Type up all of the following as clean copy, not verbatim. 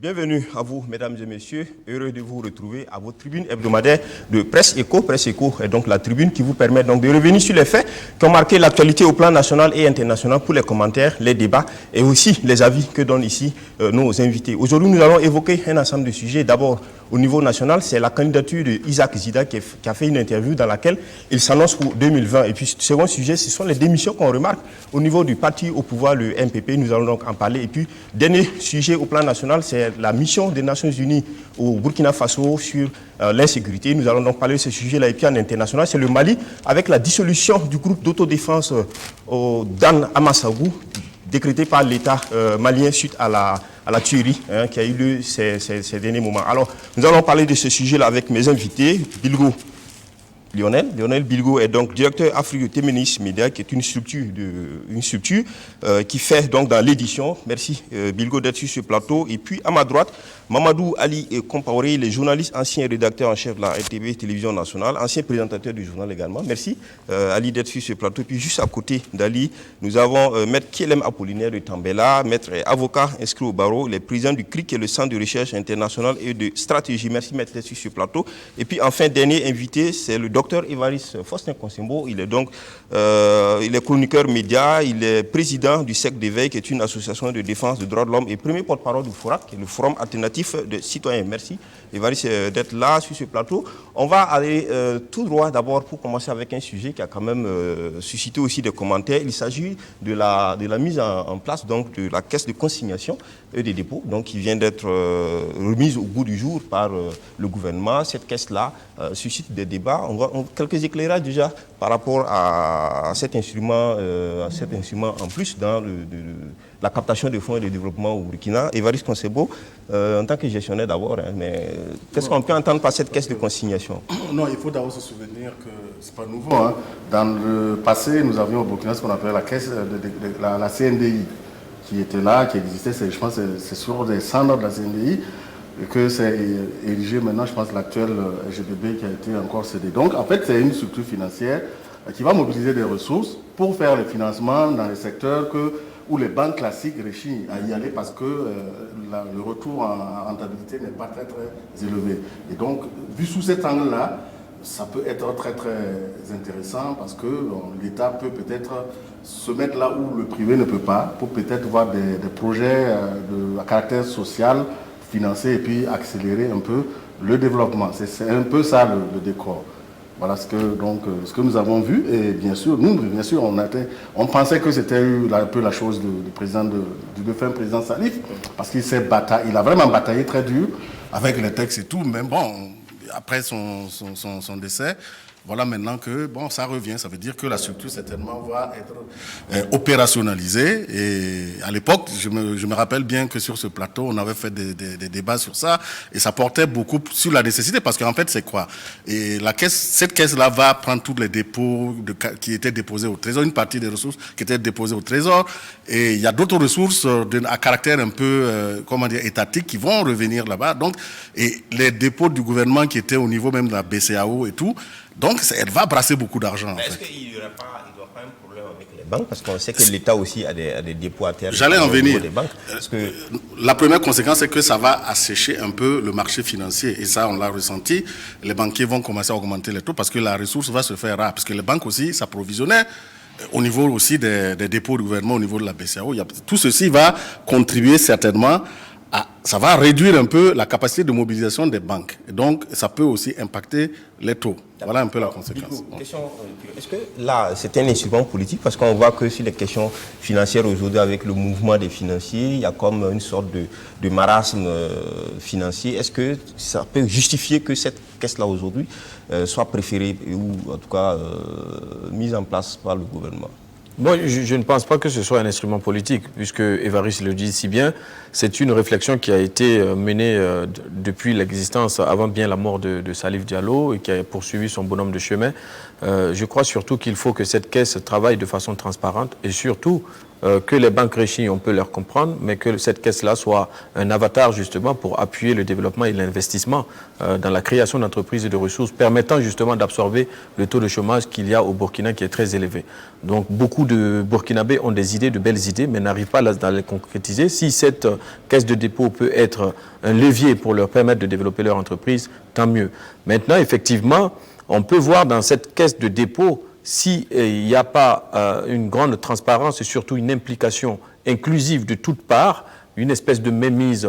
Bienvenue à vous, mesdames et messieurs. Heureux de vous retrouver à votre tribune hebdomadaire de Presse Éco. Presse Éco est donc la tribune qui vous permet donc de revenir sur les faits qui ont marqué l'actualité au plan national et international pour les commentaires, les débats et aussi les avis que donnent ici nos invités. Aujourd'hui, nous allons évoquer un ensemble de sujets. D'abord, au niveau national, c'est la candidature d'Isaac Zida qui a fait une interview dans laquelle il s'annonce pour 2020. Et puis, second sujet, ce sont les démissions qu'on remarque au niveau du parti au pouvoir, le MPP. Nous allons donc en parler. Et puis, dernier sujet au plan national, c'est la mission des Nations Unies au Burkina Faso sur l'insécurité. Nous allons donc parler de ce sujet-là. Et puis, en international, c'est le Mali avec la dissolution du groupe d'autodéfense Dan Amassagou, décrété par l'État malien suite à la tuerie qui a eu lieu ces derniers moments. Alors, nous allons parler de ce sujet-là avec mes invités. Lionel Bilgo est donc directeur Afrique Téménis Média, qui est une structure qui fait donc dans l'édition. Merci Bilgo d'être sur ce plateau. Et puis à ma droite, Mamadou Ali Compaoré, le journaliste, ancien rédacteur en chef de la RTB Télévision Nationale, ancien présentateur du journal également. Merci Ali d'être sur ce plateau. Et puis juste à côté d'Ali, nous avons Maître Kielem Apollinaire de Tambela, maître avocat inscrit au barreau, le président du CRIC, qui est le Centre de recherche internationale et de stratégie. Merci Maître d'être sur ce plateau. Et puis enfin, dernier invité, c'est le docteur Évariste Faustin Consembo. Il est donc il est chroniqueur média, il est président du SEC d'éveil, qui est une association de défense des droits de l'homme et premier porte-parole du FORAC, qui est le Forum alternatif des citoyens. Merci Évariste d'être là sur ce plateau. On va aller tout droit d'abord pour commencer avec un sujet qui a quand même suscité aussi des commentaires. Il s'agit de la mise en place donc, de la caisse de consignation et des dépôts, donc, qui vient d'être remise au goût du jour par le gouvernement. Cette caisse-là suscite des débats. Quelques éclairages déjà par rapport à cet instrument en plus dans la captation de fonds et de développement au Burkina. Évariste Consembo, en tant que gestionnaire d'abord, mais qu'est-ce qu'on peut entendre par cette caisse de consignation? Non, il faut d'abord se souvenir que ce n'est pas nouveau. Hein. Dans le passé, nous avions au Burkina ce qu'on appelait la caisse la CNDI, qui était là, qui existait. Je pense que c'est sur des cendres de la CNDI et que c'est érigé maintenant, je pense, l'actuel GDB qui a été encore cédé. Donc, en fait, c'est une structure financière qui va mobiliser des ressources pour faire le financement dans les secteurs où les banques classiques réussissent à y aller parce que le retour en rentabilité n'est pas très, très élevé. Et donc, vu sous cet angle-là, ça peut être très, très intéressant parce que l'État peut peut-être se mettre là où le privé ne peut pas pour peut-être voir des projets à caractère social financer et puis accélérer un peu le développement. C'est un peu ça le décor. Voilà ce que nous avons vu. Et bien sûr, on pensait que c'était un peu la chose du défunt président Salif, parce qu'il a vraiment bataillé très dur avec les textes et tout. Mais bon, après son décès, voilà maintenant que ça revient. Ça veut dire que la structure certainement va être opérationnalisée. Et à l'époque, je me rappelle bien que sur ce plateau, on avait fait des débats sur ça. Et ça portait beaucoup sur la nécessité. Parce qu'en fait, c'est quoi? Et cette caisse-là va prendre tous les dépôts qui étaient déposés au Trésor, une partie des ressources qui étaient déposées au Trésor. Et il y a d'autres ressources à caractère un peu, étatique qui vont revenir là-bas. Donc, et les dépôts du gouvernement qui étaient au niveau même de la BCAO et tout. Donc, elle va brasser beaucoup d'argent. Est-ce qu'il n'y doit pas un problème avec les banques? Parce qu'on sait que l'État aussi a des dépôts à terre. J'allais en venir. Des banques. La première conséquence, c'est que ça va assécher un peu le marché financier. Et ça, on l'a ressenti. Les banquiers vont commencer à augmenter les taux parce que la ressource va se faire rare. Parce que les banques aussi s'approvisionnaient au niveau aussi des dépôts du gouvernement, au niveau de la BCAO. Tout ceci va contribuer certainement ça va réduire un peu la capacité de mobilisation des banques. Et donc, ça peut aussi impacter les taux. Voilà un peu la conséquence. Est-ce que là, c'est un instrument politique? Parce qu'on voit que sur les questions financières aujourd'hui, avec le mouvement des financiers, il y a comme une sorte de marasme financier. Est-ce que ça peut justifier que cette caisse-là aujourd'hui soit préférée ou en tout cas mise en place par le gouvernement? Bon, je ne pense pas que ce soit un instrument politique, puisque Évariste le dit si bien. C'est une réflexion qui a été menée depuis l'existence, avant bien la mort de Salif Diallo, et qui a poursuivi son bonhomme de chemin. Je crois surtout qu'il faut que cette caisse travaille de façon transparente et surtout que les banques rechignent, on peut leur comprendre, mais que cette caisse-là soit un avatar justement pour appuyer le développement et l'investissement dans la création d'entreprises et de ressources permettant justement d'absorber le taux de chômage qu'il y a au Burkina qui est très élevé. Donc beaucoup de Burkinabés ont des idées, de belles idées, mais n'arrivent pas à les concrétiser. Si cette caisse de dépôt peut être un levier pour leur permettre de développer leur entreprise, tant mieux. Maintenant, effectivement, on peut voir dans cette caisse de dépôt s'il n'y a pas une grande transparence et surtout une implication inclusive de toutes parts, une espèce de mainmise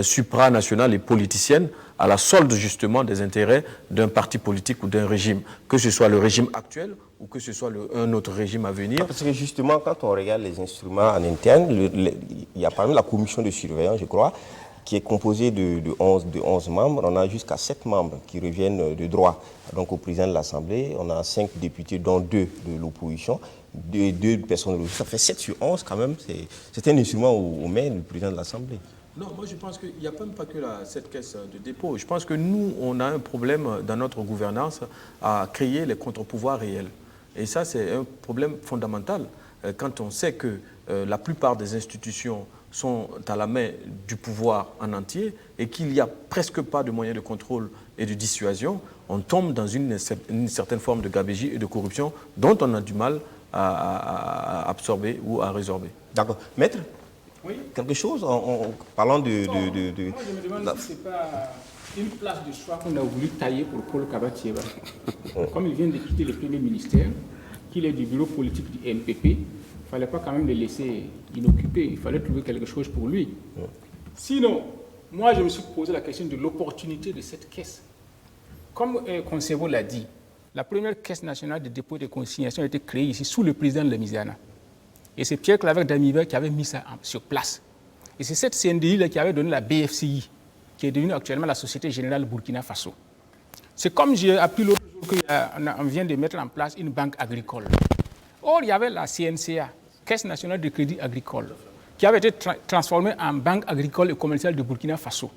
supranationale et politicienne à la solde justement des intérêts d'un parti politique ou d'un régime, que ce soit le régime actuel ou que ce soit un autre régime à venir. Parce que justement, quand on regarde les instruments en interne, il y a par exemple la commission de surveillance, je crois, qui est composée de 11 membres. On a jusqu'à 7 membres qui reviennent de droit, donc au président de l'Assemblée. On a 5 députés, dont 2 de l'opposition, 2 personnes de l'opposition. Ça fait 7 sur 11 quand même. C'est un instrument aux mains du président de l'Assemblée. Non, moi je pense qu'il n'y a même pas que cette caisse de dépôt. Je pense que nous, on a un problème dans notre gouvernance à créer les contre-pouvoirs réels. Et ça, c'est un problème fondamental quand on sait que la plupart des institutions sont à la main du pouvoir en entier et qu'il n'y a presque pas de moyens de contrôle et de dissuasion, on tombe dans une certaine forme de gabegie et de corruption dont on a du mal à absorber ou à résorber. D'accord. Maître, oui. Quelque chose en parlant de... Moi, je me demande si ce n'est pas une place de choix qu'on a voulu tailler pour Paul Kaba-Thiéba. Comme il vient de quitter le premier ministère, qu'il est du bureau politique du MPP, il ne fallait pas quand même le laisser inoccupé. Il fallait trouver quelque chose pour lui. Sinon, moi, je me suis posé la question de l'opportunité de cette caisse. Comme Concevo l'a dit, la première caisse nationale de dépôt et de consignation a été créée ici sous le président de la Louisiana. Et c'est Pierre Claver Damiba qui avait mis ça sur place. Et c'est cette CNDI-là qui avait donné la BFCI, qui est devenue actuellement la Société Générale Burkina Faso. C'est comme j'ai appris l'autre jour qu'on vient de mettre en place une banque agricole. Or, il y avait la CNCA, Caisse nationale de crédit agricole, qui avait été transformée en banque agricole et commerciale de Burkina Faso.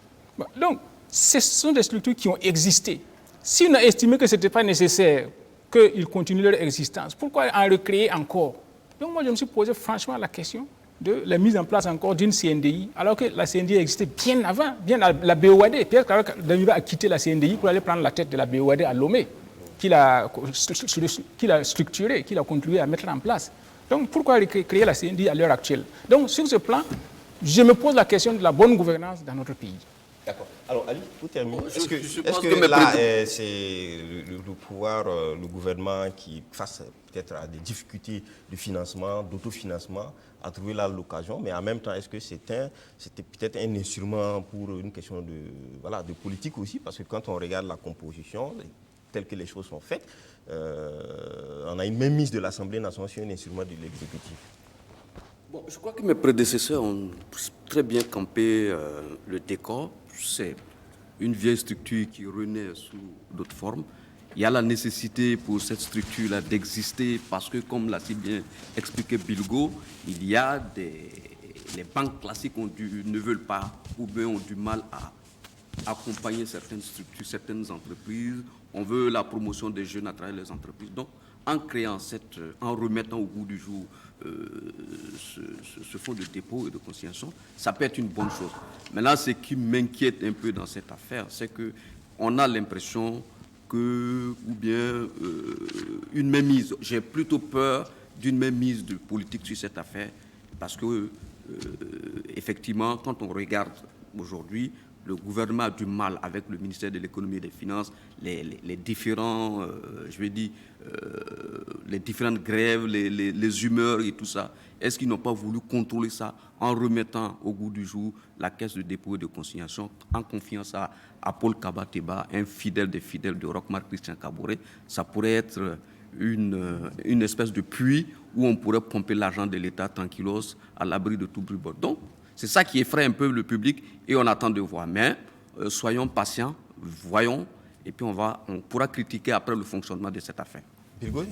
Donc, ce sont des structures qui ont existé. Si on a estimé que ce n'était pas nécessaire qu'ils continuent leur existence, pourquoi en recréer encore? Donc moi, je me suis posé franchement la question de la mise en place encore d'une CNDI, alors que la CNDI existait bien avant, bien la BOAD. Pierre Claver Damiba a quitté la CNDI pour aller prendre la tête de la BOAD à Lomé, qu'il a structuré, qu'il a contribué à mettre en place. Donc pourquoi créer la CNDI à l'heure actuelle? Donc sur ce plan, je me pose la question de la bonne gouvernance dans notre pays. D'accord. Alors, Ali, pour terminer, est-ce pense que que là, c'est le pouvoir, le gouvernement qui, face peut-être à des difficultés de financement, d'autofinancement, a trouvé là l'occasion, mais en même temps, est-ce que c'était peut-être un instrument pour une question de politique aussi? Parce que quand on regarde la composition, telle que les choses sont faites, on a une même mise de l'Assemblée nationale sur un instrument de l'exécutif. Bon, je crois que mes prédécesseurs ont très bien campé le décor. C'est une vieille structure qui renaît sous d'autres formes. Il y a la nécessité pour cette structure-là d'exister parce que, comme l'a si bien expliqué Bilgo, il y a les banques classiques ne veulent pas ou bien ont du mal à accompagner certaines structures, certaines entreprises. On veut la promotion des jeunes à travers les entreprises. Donc, en remettant au goût du jour ce fonds de dépôt et de consignation, ça peut être une bonne chose. Maintenant, ce qui m'inquiète un peu dans cette affaire, c'est qu'on a l'impression une mainmise. J'ai plutôt peur d'une mainmise de politique sur cette affaire, parce que, effectivement, quand on regarde aujourd'hui, le gouvernement a du mal avec le ministère de l'économie et des finances, les différents, les différentes grèves, les humeurs et tout ça. Est-ce qu'ils n'ont pas voulu contrôler ça en remettant au goût du jour la caisse de dépôt et de consignation, en confiant ça à Paul Kaba-Thiéba, un fidèle des fidèles de Roch-Marc Christian Kaboré? Ça pourrait être une espèce de puits où on pourrait pomper l'argent de l'État tranquillos à l'abri de tout bruit. Donc, c'est ça qui effraie un peu le public et on attend de voir. Mais soyons patients, voyons, et puis on pourra critiquer après le fonctionnement de cette affaire. Je veux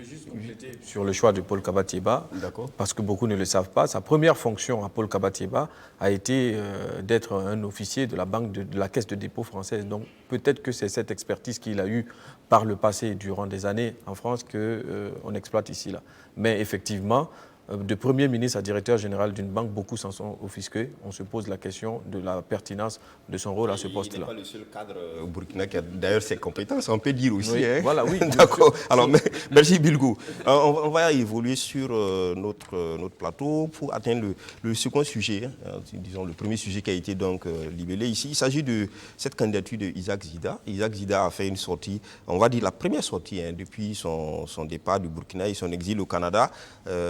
juste compléter sur le choix de Paul Kaba-Thiéba, parce que beaucoup ne le savent pas. Sa première fonction à Paul Kaba-Thiéba a été d'être un officier de la banque de la Caisse de dépôt française. Donc peut-être que c'est cette expertise qu'il a eue par le passé, durant des années en France, qu'on exploite ici. Là. Mais effectivement, de Premier ministre à directeur général d'une banque, beaucoup s'en sont offusqués. On se pose la question de la pertinence de son rôle à ce poste-là. Il n'est pas le seul cadre au Burkina qui a d'ailleurs ses compétences, on peut dire aussi. Oui, hein. voilà, oui. D'accord. Alors, merci Bilgo. On va évoluer sur notre plateau pour atteindre le second sujet, hein, disons le premier sujet qui a été donc libellé ici. Il s'agit de cette candidature de Isaac Zida. Isaac Zida a fait une sortie, on va dire la première sortie hein, depuis son départ du Burkina et son exil au Canada.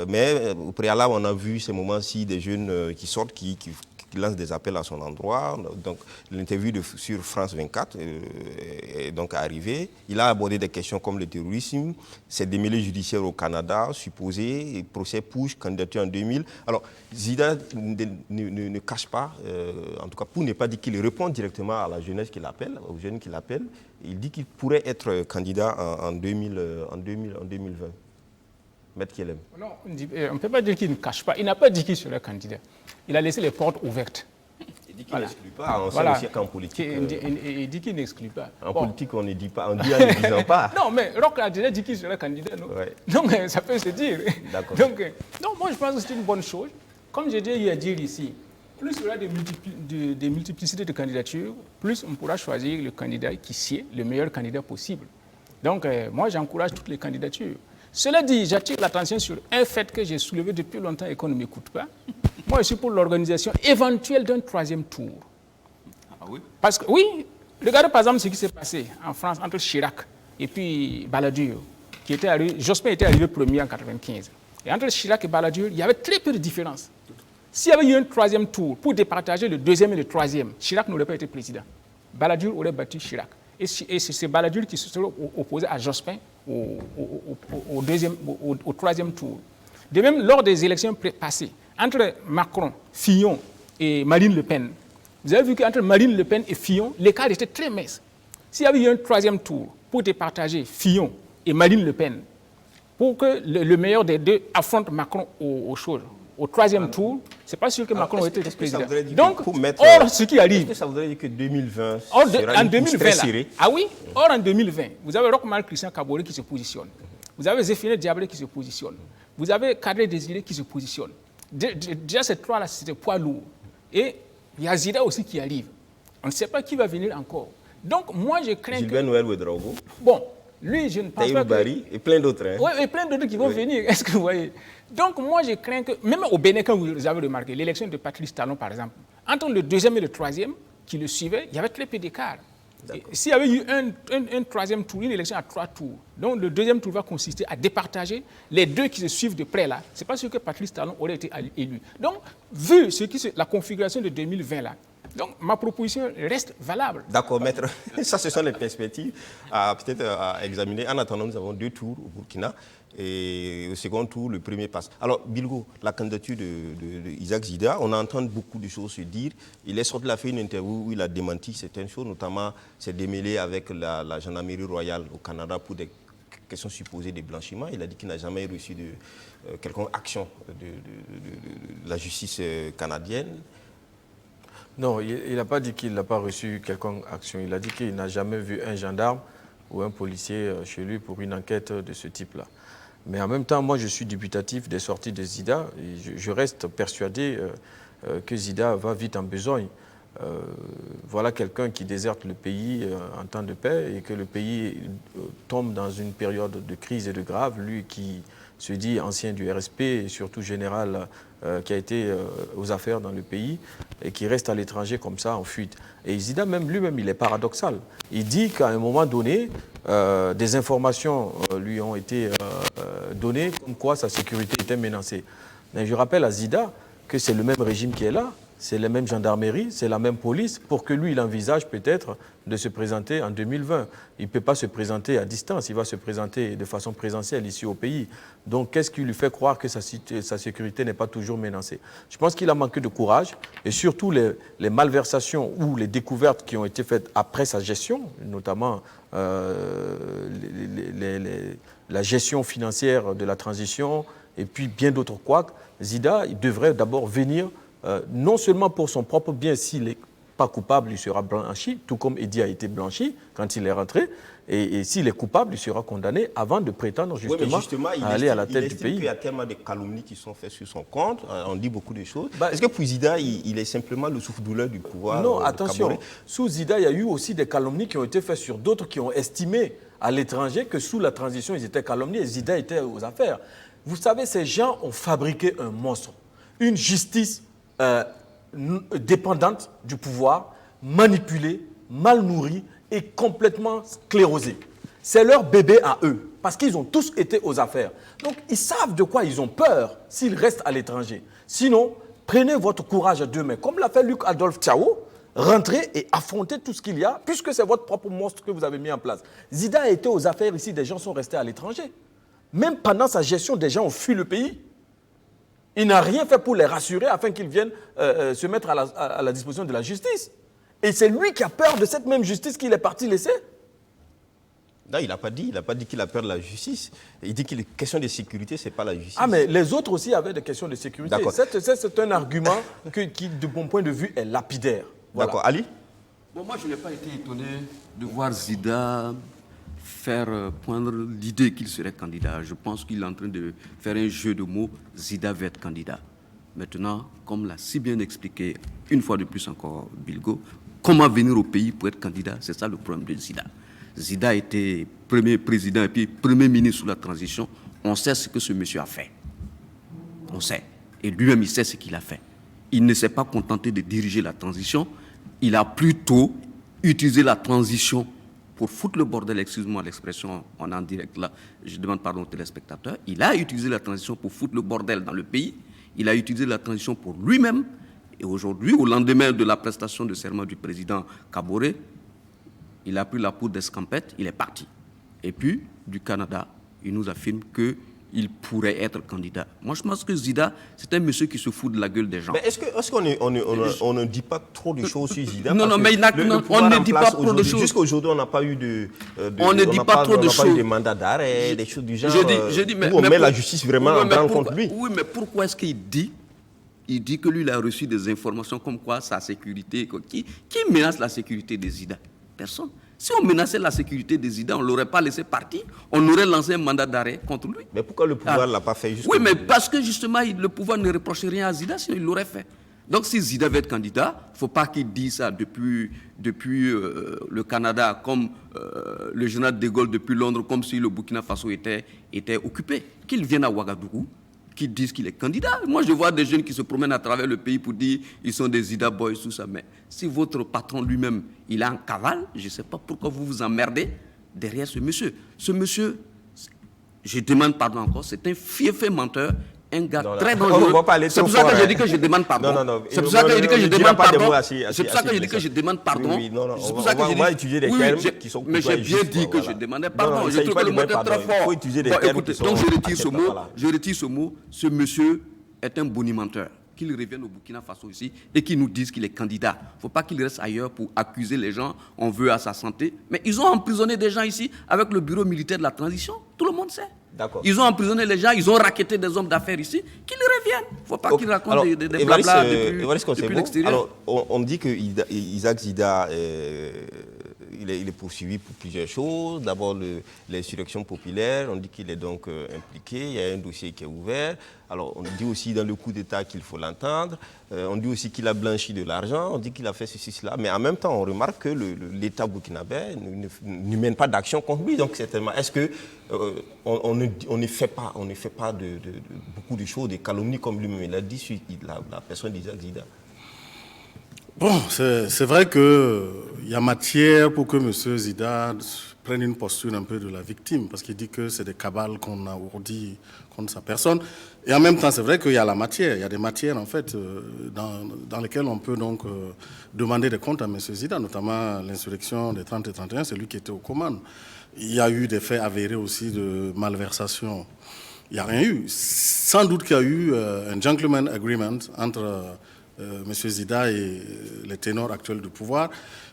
Mais au préalable, on a vu ces moments-ci des jeunes qui sortent, qui lancent des appels à son endroit. Donc, l'interview sur France 24 est donc arrivée. Il a abordé des questions comme le terrorisme, ses démêlés judiciaires au Canada, supposés, procès Push, candidature en 2000. Alors, Zida ne cache pas, en tout cas pour ne pas dire qu'il répond directement à la jeunesse qu'il appelle, aux jeunes qu'il appelle. Il dit qu'il pourrait être candidat en 2020. Maître Kielem. Non, on ne peut pas dire qu'il ne cache pas. Il n'a pas dit qu'il serait candidat. Il a laissé les portes ouvertes. Il dit qu'il n'exclut pas. On sait aussi qu'en politique. Il dit qu'il n'exclut pas. En politique, on ne dit pas. On dit en ne disant pas. Non, mais Roch a déjà dit qu'il serait candidat, non? Ouais. Donc, ça peut se dire. D'accord. Donc, non, moi, je pense que c'est une bonne chose. Comme j'ai déjà dit ici, plus il y aura des multiplicités de candidatures, plus on pourra choisir le candidat qui sied, le meilleur candidat possible. Donc, moi, j'encourage toutes les candidatures. Cela dit, j'attire l'attention sur un fait que j'ai soulevé depuis longtemps et qu'on ne m'écoute pas. Moi, je suis pour l'organisation éventuelle d'un troisième tour. Ah oui? Parce que, oui, regardez par exemple ce qui s'est passé en France entre Chirac et puis Balladur, qui était arrivé, Jospin était arrivé premier en 1995. Et entre Chirac et Balladur, il y avait très peu de différence. S'il y avait eu un troisième tour pour départager le deuxième et le troisième, Chirac n'aurait pas été président. Balladur aurait battu Chirac. Et c'est Balladur qui se serait opposé à Jospin au troisième tour. De même, lors des élections passées, entre Macron, Fillon et Marine Le Pen, vous avez vu qu'entre Marine Le Pen et Fillon, l'écart était très mince. S'il y avait eu un troisième tour pour départager Fillon et Marine Le Pen, pour que le meilleur des deux affronte Macron au troisième tour, c'est pas sûr que Macron aurait été président. Donc, or, ce qui arrive... Est-ce que ça voudrait dire que 2020 en sera 2020, très serré? Ah oui, or en 2020, vous avez Roch-Marc Christian Kaboré qui se positionne. Vous avez Zéphine Diabré qui se positionne. Vous avez Kadri Désiré qui se positionne. Déjà, ces trois-là, c'était poids lourd. Et il y a Zida aussi qui arrive. On ne sait pas qui va venir encore. Donc, moi, je crains Gilbert Noël Ouedraogo. Bon, lui, je ne pense Taïb pas Bari et plein d'autres. Hein. Oui, et plein d'autres qui vont venir. Est-ce que vous voyez? Donc, moi, je crains que, même au Bénin, comme vous avez remarqué, l'élection de Patrice Talon, par exemple, entre le deuxième et le troisième qui le suivaient, il y avait très peu d'écart. S'il y avait eu un troisième tour, une élection à 3 tours, donc le deuxième tour va consister à départager les deux qui se suivent de près là, c'est pas sûr que Patrice Talon aurait été élu. Donc, vu la configuration de 2020 là, donc ma proposition reste valable. D'accord, maître. Ça, ce sont les perspectives peut-être à examiner. En attendant, nous avons 2 tours au Burkina. Et au second tour, le premier passe. Alors, Bilgo, la candidature de Isaac Zida, on entend beaucoup de choses se dire. Il est sorti, il a fait une interview où il a démenti certaines choses, notamment s'est démêlé avec la gendarmerie royale au Canada pour des questions supposées de blanchiment. Il a dit qu'il n'a jamais reçu de quelconque action de la justice canadienne. Non, il n'a pas dit qu'il n'a pas reçu quelconque action. Il a dit qu'il n'a jamais vu un gendarme ou un policier chez lui pour une enquête de ce type-là. Mais en même temps, moi, je suis dubitatif des sorties de Zida. Et je reste persuadé que Zida va vite en besogne. Voilà quelqu'un qui déserte le pays en temps de paix et que le pays tombe dans une période de crise et de grave. Lui qui se dit ancien du RSP et surtout général qui a été aux affaires dans le pays et qui reste à l'étranger comme ça en fuite. Et Zida même lui-même, il est paradoxal. Il dit qu'à un moment donné, des informations lui ont été données comme quoi sa sécurité était menacée. Mais je rappelle à Zida que c'est le même régime qui est là, c'est la même gendarmerie, c'est la même police, pour que lui, il envisage peut-être de se présenter en 2020. Il ne peut pas se présenter à distance, il va se présenter de façon présentielle ici au pays. Donc, qu'est-ce qui lui fait croire que sa sécurité n'est pas toujours menacée? Je pense qu'il a manqué de courage, et surtout les malversations ou les découvertes qui ont été faites après sa gestion, notamment la gestion financière de la transition, et puis bien d'autres couacs. Zida, il devrait d'abord venir non seulement pour son propre bien, s'il est pas coupable, il sera blanchi, tout comme Edi a été blanchi quand il est rentré. Et s'il est coupable, il sera condamné avant de prétendre justement à aller à la tête du pays. Il y a tellement de calomnies qui sont faites sur son compte, on dit beaucoup de choses. Est-ce que pour Zida, il est simplement le souffle-douleur du pouvoir? Non, attention, sous Zida, il y a eu aussi des calomnies qui ont été faites sur d'autres qui ont estimé à l'étranger que sous la transition, ils étaient calomniés et Zida était aux affaires. Vous savez, ces gens ont fabriqué un monstre, une justice dépendante du pouvoir, manipulée, mal nourrie et complètement sclérosée. C'est leur bébé à eux, parce qu'ils ont tous été aux affaires. Donc, ils savent de quoi ils ont peur s'ils restent à l'étranger. Sinon, prenez votre courage à deux mains, comme l'a fait Luc Adolphe Thiaw, rentrez et affrontez tout ce qu'il y a, puisque c'est votre propre monstre que vous avez mis en place. Zida a été aux affaires ici, des gens sont restés à l'étranger. Même pendant sa gestion, des gens ont fui le pays. Il n'a rien fait pour les rassurer afin qu'ils viennent se mettre à la disposition de la justice. Et c'est lui qui a peur de cette même justice qu'il est parti laisser. Non, il n'a pas dit qu'il a peur de la justice. Il dit que les questions de sécurité, ce n'est pas la justice. Ah, mais les autres aussi avaient des questions de sécurité. C'est un argument qui, de mon point de vue, est lapidaire. Voilà. D'accord. Ali? Bon, moi, je n'ai pas été étonné de voir Zida faire poindre l'idée qu'il serait candidat. Je pense qu'il est en train de faire un jeu de mots. Zida veut être candidat. Maintenant, comme l'a si bien expliqué, une fois de plus encore, Bilgo, comment venir au pays pour être candidat? C'est ça le problème de Zida. Zida a été premier président et puis premier ministre sous la transition. On sait ce que ce monsieur a fait. On sait. Et lui-même, il sait ce qu'il a fait. Il ne s'est pas contenté de diriger la transition. Il a plutôt utilisé la transition pour foutre le bordel, excuse-moi l'expression, on est en direct là, je demande pardon aux téléspectateurs. Il a utilisé la transition pour foutre le bordel dans le pays. Il a utilisé la transition pour lui-même. Et aujourd'hui, au lendemain de la prestation de serment du président Kaboré, il a pris la poudre d'escampette, il est parti. Et puis, du Canada, il nous affirme qu'il pourrait être candidat. Moi, je pense que Zida, c'est un monsieur qui se fout de la gueule des gens. Mais est-ce qu'on ne dit pas trop de choses sur Zida? Non, mais on ne dit pas trop de choses. Jusqu'aujourd'hui, on n'a pas eu de mandat d'arrêt, des choses du genre. Je dis, où on met la justice vraiment en grand contre lui. Oui, mais pourquoi est-ce qu'il dit? Il dit que lui, il a reçu des informations comme quoi sa sécurité. Qui menace la sécurité des Zida? Personne. Si on menaçait la sécurité des Zida, on ne l'aurait pas laissé partir. On aurait lancé un mandat d'arrêt contre lui. Mais pourquoi le pouvoir ne l'a pas fait? Oui, mais parce que justement, le pouvoir ne reprochait rien à Zida, sinon il l'aurait fait. Donc si Zida veut être candidat, il ne faut pas qu'il dise ça depuis le Canada, comme le général de Gaulle depuis Londres, comme si le Burkina Faso était occupé. Qu'il vienne à Ouagadougou, qu'ils disent qu'il est candidat. Moi, je vois des jeunes qui se promènent à travers le pays pour dire qu'ils sont des Zida boys, tout ça. Mais si votre patron lui-même, il est en cavale, je ne sais pas pourquoi vous vous emmerdez derrière ce monsieur. Ce monsieur, je demande pardon encore, c'est un fiefé menteur, un gars très dangereux. C'est pour ça que je dis que je demande pardon. C'est pour ça que je dis que je demande pardon. C'est pour ça que je dis que je demande pardon. C'est pour ça que je dis. Utiliser des termes qui sont. Mais j'ai bien dit que je demandais pardon. Je trouve que le mot est très fort. Il faut utiliser des termes qui sont. Donc je retire ce mot. Je retire ce mot. Ce monsieur est un bonimenteur. Qu'il revienne au Burkina Faso ici et qu'il nous dise qu'il est candidat. Il ne faut pas qu'il reste ailleurs pour accuser les gens. On veut à sa santé. Mais ils ont emprisonné des gens ici avec le bureau militaire de la transition. Tout le monde sait. D'accord. Ils ont emprisonné les gens, ils ont racketté des hommes d'affaires ici. Qu'ils reviennent. Il ne faut pas qu'ils racontent des blabla depuis l'extérieur. Alors, on dit que Isaac Zida, il est poursuivi pour plusieurs choses. D'abord, l'insurrection populaire. On dit qu'il est donc impliqué. Il y a un dossier qui est ouvert. Alors, on dit aussi dans le coup d'État qu'il faut l'entendre. On dit aussi qu'il a blanchi de l'argent. On dit qu'il a fait ceci, cela. Mais en même temps, on remarque que l'État burkinabé ne mène pas d'action contre lui. Donc, certainement, est-ce que on ne fait pas beaucoup de choses, des calomnies comme lui-même l'a dit sur la personne d'Isaac Zida? Bon, c'est vrai qu'il y a matière pour que M. Zida prenne une posture un peu de la victime, parce qu'il dit que c'est des cabales qu'on a ourdi contre sa personne. Et en même temps, c'est vrai qu'il y a la matière. Il y a des matières, en fait, dans lesquelles on peut donc demander des comptes à M. Zida, notamment l'insurrection des 30 et 31, c'est lui qui était aux commandes. Il y a eu des faits avérés aussi de malversation. Il n'y a rien eu. Sans doute qu'il y a eu un gentleman agreement entre M. Zida et les ténors actuels du pouvoir,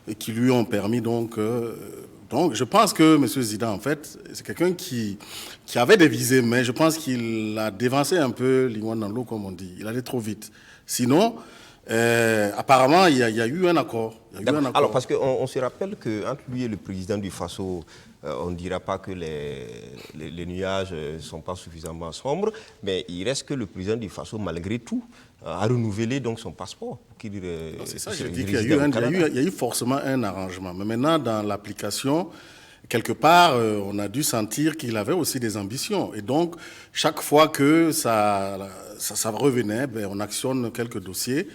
et qui lui ont permis donc je pense que M. Zida, en fait, c'est quelqu'un qui avait des visées, mais je pense qu'il a dévancé un peu l'iguane dans l'eau, comme on dit. Il allait trop vite. Sinon, Apparemment, il y a eu un accord. Alors, parce qu'on se rappelle qu'entre lui et le président du Faso, on ne dira pas que les nuages ne sont pas suffisamment sombres, mais il reste que le président du Faso, malgré tout, a renouvelé donc son passeport. C'est ça, je dis qu'il y a eu forcément un arrangement. Mais maintenant, dans l'application, quelque part, on a dû sentir qu'il avait aussi des ambitions. Et donc, chaque fois que ça revenait, on actionne quelques dossiers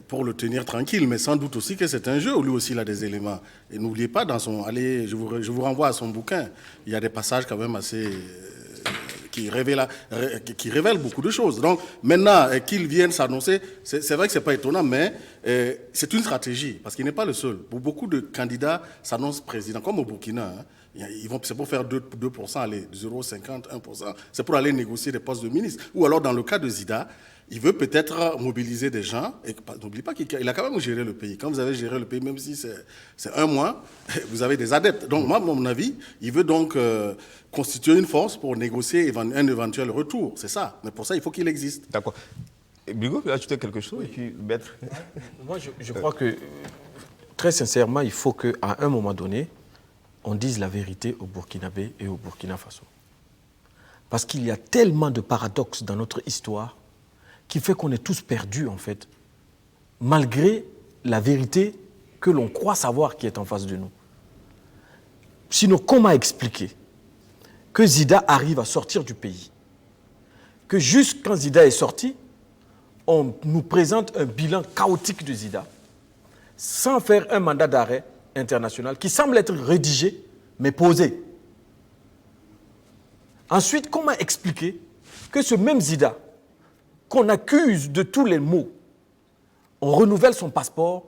pour le tenir tranquille. Mais sans doute aussi que c'est un jeu, lui aussi il a des éléments. Et n'oubliez pas, allez, je vous renvoie à son bouquin, il y a des passages quand même assez... qui révèlent beaucoup de choses. Donc maintenant qu'il vienne s'annoncer, c'est vrai que ce n'est pas étonnant, mais c'est une stratégie, parce qu'il n'est pas le seul. Beaucoup de candidats s'annoncent président, comme au Burkina. C'est pour faire 2%, aller 0,50, 1%. C'est pour aller négocier des postes de ministre. Ou alors dans le cas de Zida, il veut peut-être mobiliser des gens. Et n'oubliez pas qu'il a quand même géré le pays. Quand vous avez géré le pays, même si c'est un mois, vous avez des adeptes. Donc moi, à mon avis, il veut donc constituer une force pour négocier un éventuel retour. C'est ça. Mais pour ça, il faut qu'il existe. D'accord. Brigo, tu veux ajouter quelque chose et puis Maître. Moi, je crois que, très sincèrement, il faut qu'à un moment donné, on dise la vérité au Burkinabé et au Burkina Faso. Parce qu'il y a tellement de paradoxes dans notre histoire qui fait qu'on est tous perdus, en fait, malgré la vérité que l'on croit savoir qui est en face de nous. Sinon, comment expliquer que Zida arrive à sortir du pays? Que juste quand Zida est sorti, on nous présente un bilan chaotique de Zida, sans faire un mandat d'arrêt international qui semble être rédigé, mais posé. Ensuite, comment expliquer que ce même Zida, qu'on accuse de tous les maux, on renouvelle son passeport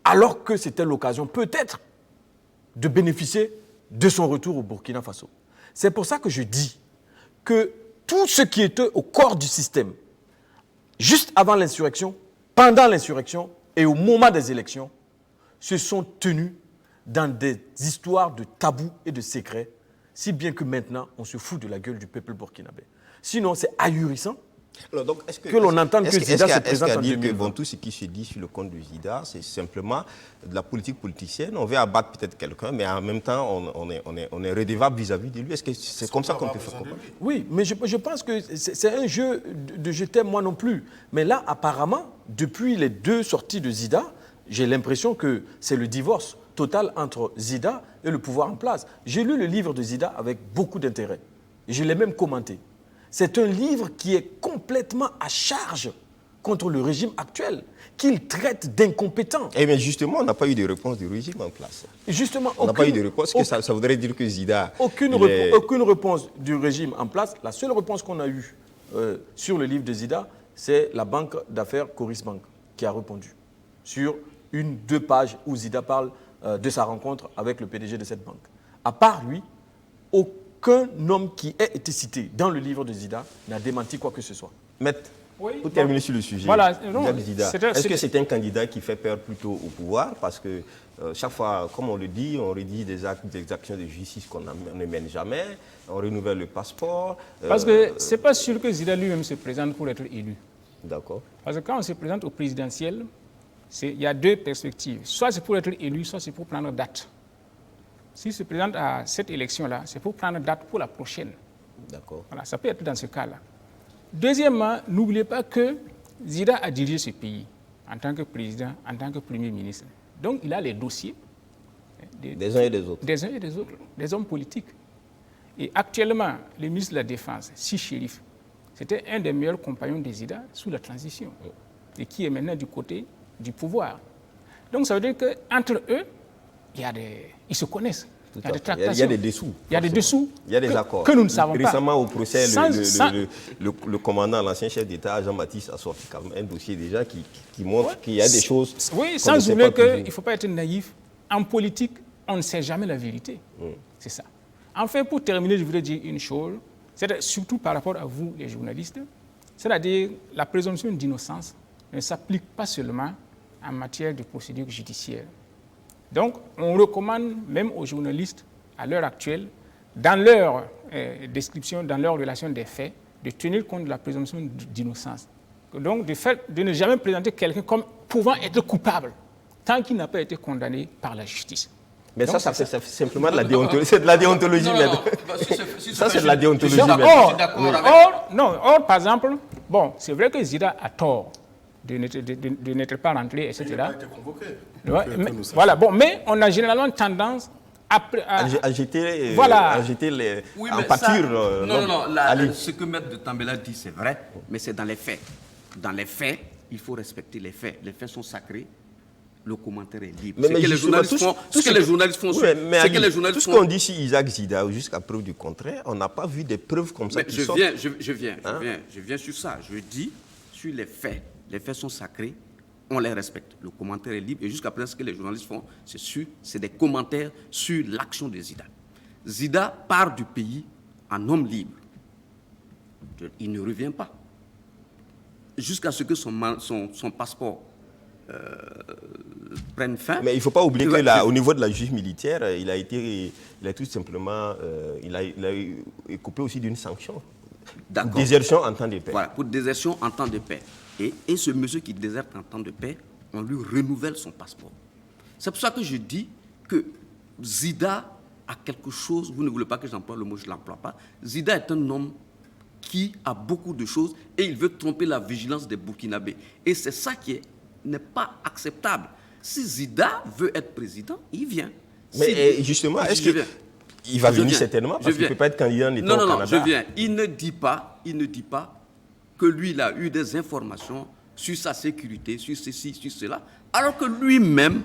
alors que c'était l'occasion peut-être de bénéficier de son retour au Burkina Faso. C'est pour ça que je dis que tout ce qui était au corps du système, juste avant l'insurrection, pendant l'insurrection et au moment des élections, se sont tenus dans des histoires de tabous et de secrets, si bien que maintenant, on se fout de la gueule du peuple burkinabé. Sinon, c'est ahurissant. Alors donc, que l'on entende que Zida se présente en 2020. Tout ce qui se dit sur le compte de Zida, c'est simplement de la politique politicienne. On veut abattre peut-être quelqu'un, mais en même temps, on est redevable vis-à-vis de lui. Est-ce que c'est comme ça qu'on peut faire comprendre? Oui, mais je pense que c'est un jeu de je t'aime moi non plus. Mais là, apparemment, depuis les deux sorties de Zida, j'ai l'impression que c'est le divorce total entre Zida et le pouvoir en place. J'ai lu le livre de Zida avec beaucoup d'intérêt. Je l'ai même commenté. C'est un livre qui est complètement à charge contre le régime actuel, qu'il traite d'incompétent. Eh bien justement, on n'a pas eu de réponse du régime en place. Justement, on n'a pas eu de réponse, que ça voudrait dire que Zida... Aucune réponse du régime en place. La seule réponse qu'on a eue sur le livre de Zida, c'est la banque d'affaires Coris Bank qui a répondu sur 1-2 pages où Zida parle de sa rencontre avec le PDG de cette banque. À part lui, aucun homme qui ait été cité dans le livre de Zida n'a démenti quoi que ce soit. Maître, oui, pour terminer sur le sujet, voilà, est-ce que c'est un candidat qui fait peur plutôt au pouvoir? Parce que chaque fois, comme on le dit, on rédige des actions de justice qu'on ne mène jamais, on renouvelle le passeport. Parce que ce n'est pas sûr que Zida lui-même se présente pour être élu. D'accord. Parce que quand on se présente au présidentiel, il y a deux perspectives. Soit c'est pour être élu, soit c'est pour prendre date. S'il se présente à cette élection-là, c'est pour prendre date pour la prochaine. D'accord. Voilà, ça peut être dans ce cas-là. Deuxièmement, n'oubliez pas que Zida a dirigé ce pays en tant que président, en tant que Premier ministre. Donc, il a les dossiers des uns et des autres. Des uns et des autres, des hommes politiques. Et actuellement, le ministre de la Défense, Si Chérif, c'était un des meilleurs compagnons de Zida sous la transition et qui est maintenant du côté du pouvoir. Donc, ça veut dire qu'entre eux, ils se connaissent. Il y a des tractations. Il y a des dessous. Il y a des dessous. Il y a des accords. Que nous ne savons pas. Récemment, au procès, le commandant, l'ancien chef d'État, Jean-Baptiste, a sorti quand même un dossier déjà qui montre qu'il y a des choses. Oui, sans oublier qu'il ne faut pas être naïf. En politique, on ne sait jamais la vérité. C'est ça. Enfin, pour terminer, je voudrais dire une chose, c'est surtout par rapport à vous, les journalistes, c'est-à-dire la présomption d'innocence ne s'applique pas seulement en matière de procédure judiciaire. Donc, on recommande même aux journalistes, à l'heure actuelle, dans leur description, dans leur relation des faits, de tenir compte de la présomption d'innocence. Donc, du fait de ne jamais présenter quelqu'un comme pouvant être coupable, tant qu'il n'a pas été condamné par la justice. Mais Donc, ça, c'est simplement de la déontologie. C'est de la déontologie, maître. Ça, c'est de la déontologie, maître. Or, par exemple, bon, c'est vrai que Zida a tort de n'être pas rentré, etc. Il n'a pas été convoqué. Ouais, voilà, bon, mais on a généralement tendance à jeter, voilà. à jeter les, Oui, en mais pâture. Ce que Maître de Tambela dit, c'est vrai, mais c'est dans les faits. Dans les faits, il faut respecter les faits. Les faits sont sacrés. Le commentaire est libre. Mais les journalistes font, tout ce que les journalistes font, tout ce qu'on dit sur Isaac Zida, jusqu'à preuve du contraire, on n'a pas vu des preuves comme ça. Je viens sur ça. Je dis sur les faits. Les faits sont sacrés. On les respecte. Le commentaire est libre. Et jusqu'à présent, ce que les journalistes font, c'est des commentaires sur l'action de Zida. Zida part du pays en homme libre. Il ne revient pas. Jusqu'à ce que son passeport prenne fin. Mais il ne faut pas oublier qu'au niveau de la justice militaire, il a tout simplement il a coupé aussi d'une sanction. Pour désertion en temps de paix. Voilà, pour désertion en temps de paix. Et ce monsieur qui déserte en temps de paix, on lui renouvelle son passeport. C'est pour ça que je dis que Zida a quelque chose, vous ne voulez pas que j'emploie le mot, je ne l'emploie pas. Zida est un homme qui a beaucoup de choses et il veut tromper la vigilance des Burkinabés. Et c'est ça qui n'est pas acceptable. Si Zida veut être président, il vient. Mais justement, est-ce qu'il va venir certainement parce qu'il ne peut pas être candidat en étant au Canada? Non, je viens. Il ne dit pas que lui, il a eu des informations sur sa sécurité, sur ceci, sur cela, alors que lui-même,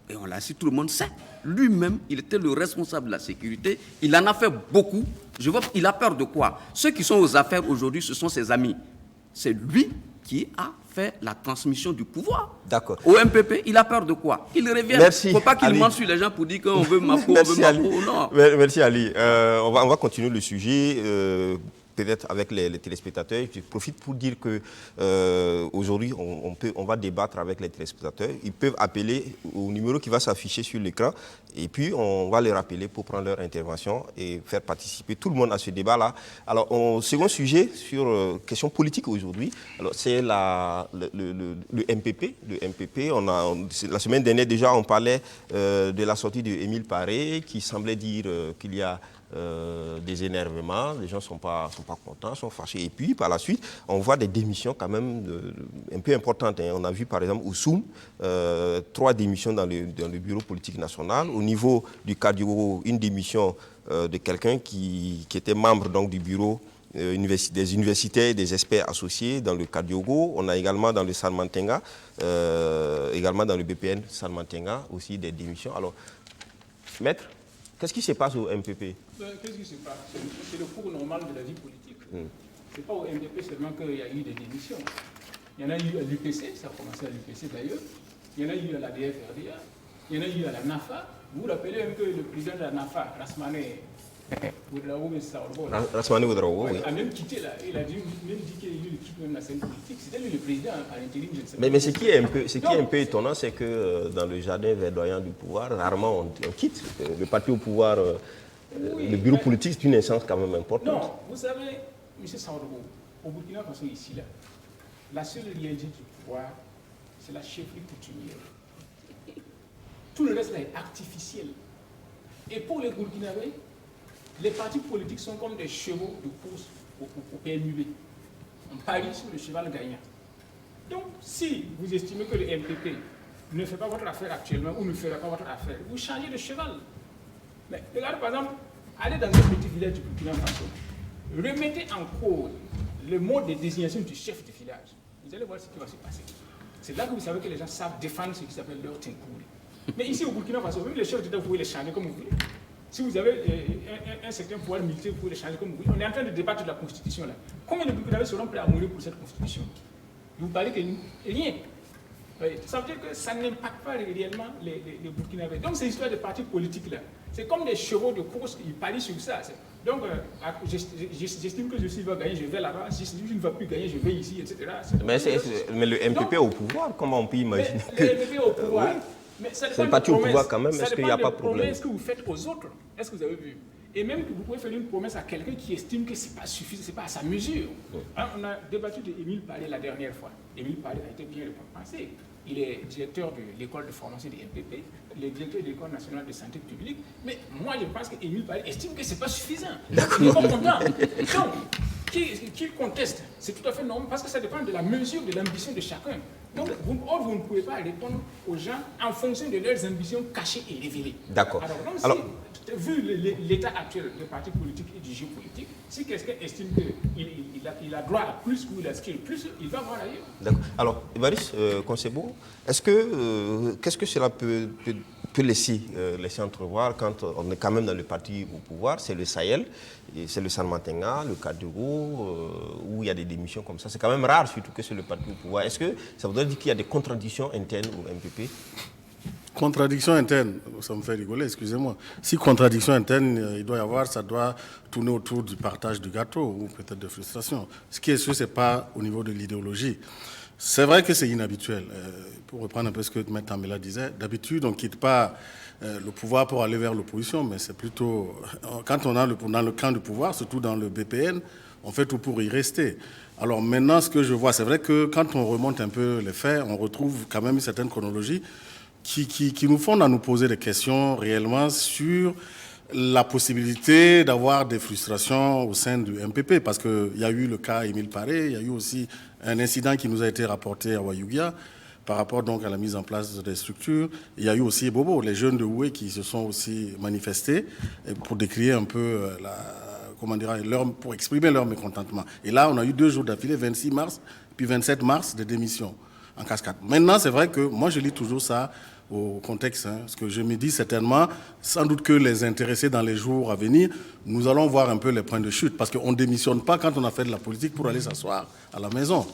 et on l'a dit, tout le monde sait, lui-même, il était le responsable de la sécurité, il en a fait beaucoup. Je vois qu'il a peur de quoi? Ceux qui sont aux affaires aujourd'hui, ce sont ses amis. C'est lui qui a fait la transmission du pouvoir. D'accord. Au MPP, il a peur de quoi? Il revient. Merci, il ne faut pas qu'il Ali. mente sur les gens pour dire qu'on veut ma peau, non. Merci Ali. On va continuer le sujet. Peut-être avec les téléspectateurs. Je profite pour dire que aujourd'hui, on va débattre avec les téléspectateurs. Ils peuvent appeler au numéro qui va s'afficher sur l'écran et puis on va les rappeler pour prendre leur intervention et faire participer tout le monde à ce débat-là. Alors, second sujet sur question politique aujourd'hui, c'est le MPP. Le MPP, la semaine dernière déjà, on parlait de la sortie d'Émile Paré qui semblait dire qu'il y a des énervements, les gens ne sont pas contents, sont fâchés. Et puis, par la suite, on voit des démissions quand même un peu importantes. On a vu, par exemple, Oussoum, 3 démissions dans le bureau politique national. Au niveau du Cardio, une démission de quelqu'un qui était membre donc, du bureau des universitaires et des experts associés dans le Kadiogo. On a également dans le Salmantenga, également dans le BPN Salmantenga, aussi des démissions. Alors, maître, qu'est-ce qui se passe au MPP? Qu'est-ce qui se passe? C'est le cours normal de la vie politique. Ce n'est pas au MPP seulement qu'il y a eu des démissions. Il y en a eu à l'UPC, ça a commencé à l'UPC d'ailleurs. Il y en a eu à la DFRDA. Il y en a eu à la NAFA. Vous vous rappelez même que le président de la NAFA, Rasmane Ouedraogo, a même quitté là. Il a même dit qu'il quitte même la scène politique. C'était lui le président à l'intérim. Mais ce qui est un peu étonnant, c'est que dans le jardin verdoyant du pouvoir, rarement on quitte. Le parti au pouvoir, le bureau politique, c'est une instance quand même importante. Non, vous savez, M. Saodogo, au Burkina Faso ici, là, la seule réalité du pouvoir, c'est la chefferie coutumière. Tout le reste là est artificiel. Et pour les Burkinabés, les partis politiques sont comme des chevaux de course au PMUB. On parie sur le cheval gagnant. Donc, si vous estimez que le MPP ne fait pas votre affaire actuellement ou ne fera pas votre affaire, vous changez de cheval. Mais regardez, par exemple, allez dans un petit village du Burkina Faso, remettez en cause le mode de désignation du chef de village. Vous allez voir ce qui va se passer. C'est là que vous savez que les gens savent défendre ce qui s'appelle leur tinkouri. Mais ici au Burkina Faso, même les chefs d'État, vous pouvez les changer comme vous voulez. Si vous avez un certain pouvoir militaire, vous pouvez les changer comme vous voulez. On est en train de débattre de la Constitution là. Combien de Burkinabés seront prêts à mourir pour cette Constitution? Vous parlez que rien. Ça veut dire que ça n'impacte pas réellement les Burkinabés. Donc ces histoires de partis politiques là, c'est comme des chevaux de course, ils parient sur ça. Donc j'estime que ceci va gagner, je vais là-bas. Si je ne vais plus gagner, je vais ici, etc. Mais le MPP au pouvoir, comment on peut imaginer que... Le MPP au pouvoir. Oui. C'est le parti au pouvoir quand même, est-ce qu'il n'y a pas de problème? Est-ce que vous faites aux autres? Est-ce que vous avez vu? Et même que vous pouvez faire une promesse à quelqu'un qui estime que ce n'est pas suffisant, ce n'est pas à sa mesure. Hein, on a débattu d'Émile Paré la dernière fois. Émile Paré a été bien récompensé. Il est directeur de l'école de formation du MPP, il est directeur de l'école nationale de santé publique. Mais moi, je pense qu'Émile Paré estime que ce n'est pas suffisant. Donc, il n'est pas content. Donc, qu'il conteste, c'est tout à fait normal parce que ça dépend de la mesure, de l'ambition de chacun. Donc, vous ne pouvez pas répondre aux gens en fonction de leurs ambitions cachées et révélées. D'accord. Alors, vu l'état actuel des partis politiques et du jeu politique, si quelqu'un estime qu'il a droit à plus ou il aspire plus, il va voir ailleurs. D'accord. Alors, Évariste Concebo, qu'est-ce que cela peut laisser entrevoir quand on est quand même dans le parti au pouvoir? C'est le Sahel, c'est le Salmantenga, le Kaduro, où il y a des démissions comme ça. C'est quand même rare, surtout que c'est le parti au pouvoir. Est-ce que ça voudrait dire qu'il y a des contradictions internes au MPP? Contradiction interne, ça me fait rigoler, excusez-moi. Si contradiction interne il doit y avoir, ça doit tourner autour du partage du gâteau ou peut-être de frustration. Ce qui est sûr, ce n'est pas au niveau de l'idéologie. C'est vrai que c'est inhabituel. Pour reprendre un peu ce que M. Tambela disait, d'habitude, on ne quitte pas le pouvoir pour aller vers l'opposition, mais c'est plutôt... Quand on est dans le camp du pouvoir, surtout dans le BPN, on fait tout pour y rester. Alors maintenant, ce que je vois, c'est vrai que quand on remonte un peu les faits, on retrouve quand même une certaine chronologie qui nous font à nous poser des questions réellement sur la possibilité d'avoir des frustrations au sein du MPP, parce qu'il y a eu le cas Émile Paré, il y a eu aussi un incident qui nous a été rapporté à Wayugia par rapport donc à la mise en place des structures. Il y a eu aussi Bobo, les jeunes de Oué qui se sont aussi manifestés pour décrire un peu pour exprimer leur mécontentement. Et là, on a eu 2 jours d'affilée, 26 mars, puis 27 mars, de démission en cascade. Maintenant, c'est vrai que moi, je lis toujours ça au contexte, parce que je me dis certainement, sans doute que les intéressés dans les jours à venir, nous allons voir un peu les points de chute, parce qu'on ne démissionne pas quand on a fait de la politique pour aller s'asseoir à la maison.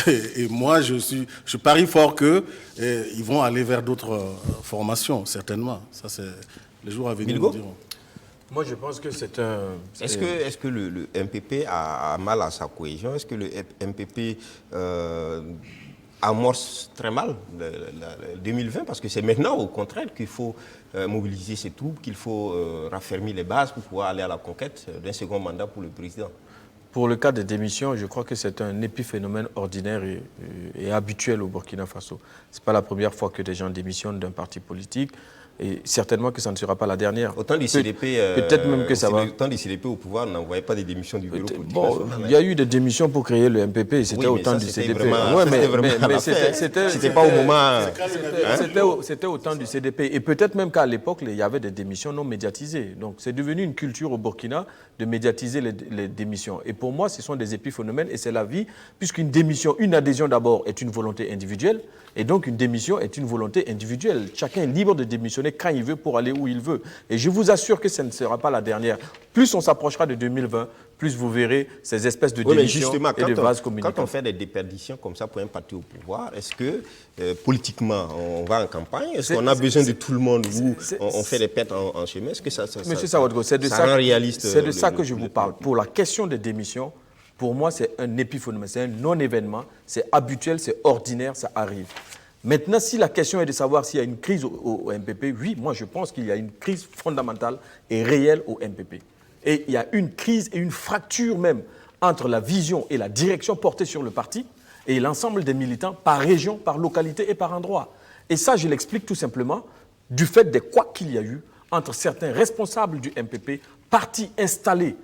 Et moi, je parie fort qu'ils vont aller vers d'autres formations, certainement. Ça, c'est les jours à venir nous diront. Moi, je pense que c'est un... Est-ce que le MPP a mal à sa cohésion? Est-ce que le MPP amorce très mal 2020? Parce que c'est maintenant, au contraire, qu'il faut mobiliser ses troupes, qu'il faut raffermir les bases pour pouvoir aller à la conquête d'un second mandat pour le président. Pour le cas des démissions, je crois que c'est un épiphénomène ordinaire et habituel au Burkina Faso. Ce n'est pas la première fois que des gens démissionnent d'un parti politique. Et certainement que ça ne sera pas la dernière. Autant du CDP, peut-être même que ça va. Autant du CDP au pouvoir n'envoyait pas des démissions du bureau politique. Bon, il y a eu des démissions pour créer le MPP, c'était au temps du CDP. Mais c'était pas au moment. C'était au temps du CDP. Et peut-être même qu'à l'époque, il y avait des démissions non médiatisées. Donc c'est devenu une culture au Burkina de médiatiser les démissions. Et pour moi, ce sont des épiphénomènes et c'est la vie, puisqu'une démission, une adhésion d'abord est une volonté individuelle. Et donc, une démission est une volonté individuelle. Chacun est libre de démissionner quand il veut pour aller où il veut. Et je vous assure que ce ne sera pas la dernière. Plus on s'approchera de 2020, plus vous verrez ces espèces de démissions et de vases communicants. Quand on fait des déperditions comme ça pour un parti au pouvoir, est-ce que politiquement, on va en campagne? Est-ce qu'on a besoin de tout le monde ou on fait des pertes en chemin? Est-ce que ça Sawadgo, c'est de ça que je vous parle. Le... Pour la question des démissions, pour moi, c'est un épiphénomène, c'est un non-événement, c'est habituel, c'est ordinaire, ça arrive. Maintenant, si la question est de savoir s'il y a une crise au MPP, oui, moi je pense qu'il y a une crise fondamentale et réelle au MPP. Et il y a une crise et une fracture même entre la vision et la direction portée sur le parti et l'ensemble des militants par région, par localité et par endroit. Et ça, je l'explique tout simplement du fait des couacs qu'il y a eu entre certains responsables du MPP, partis installés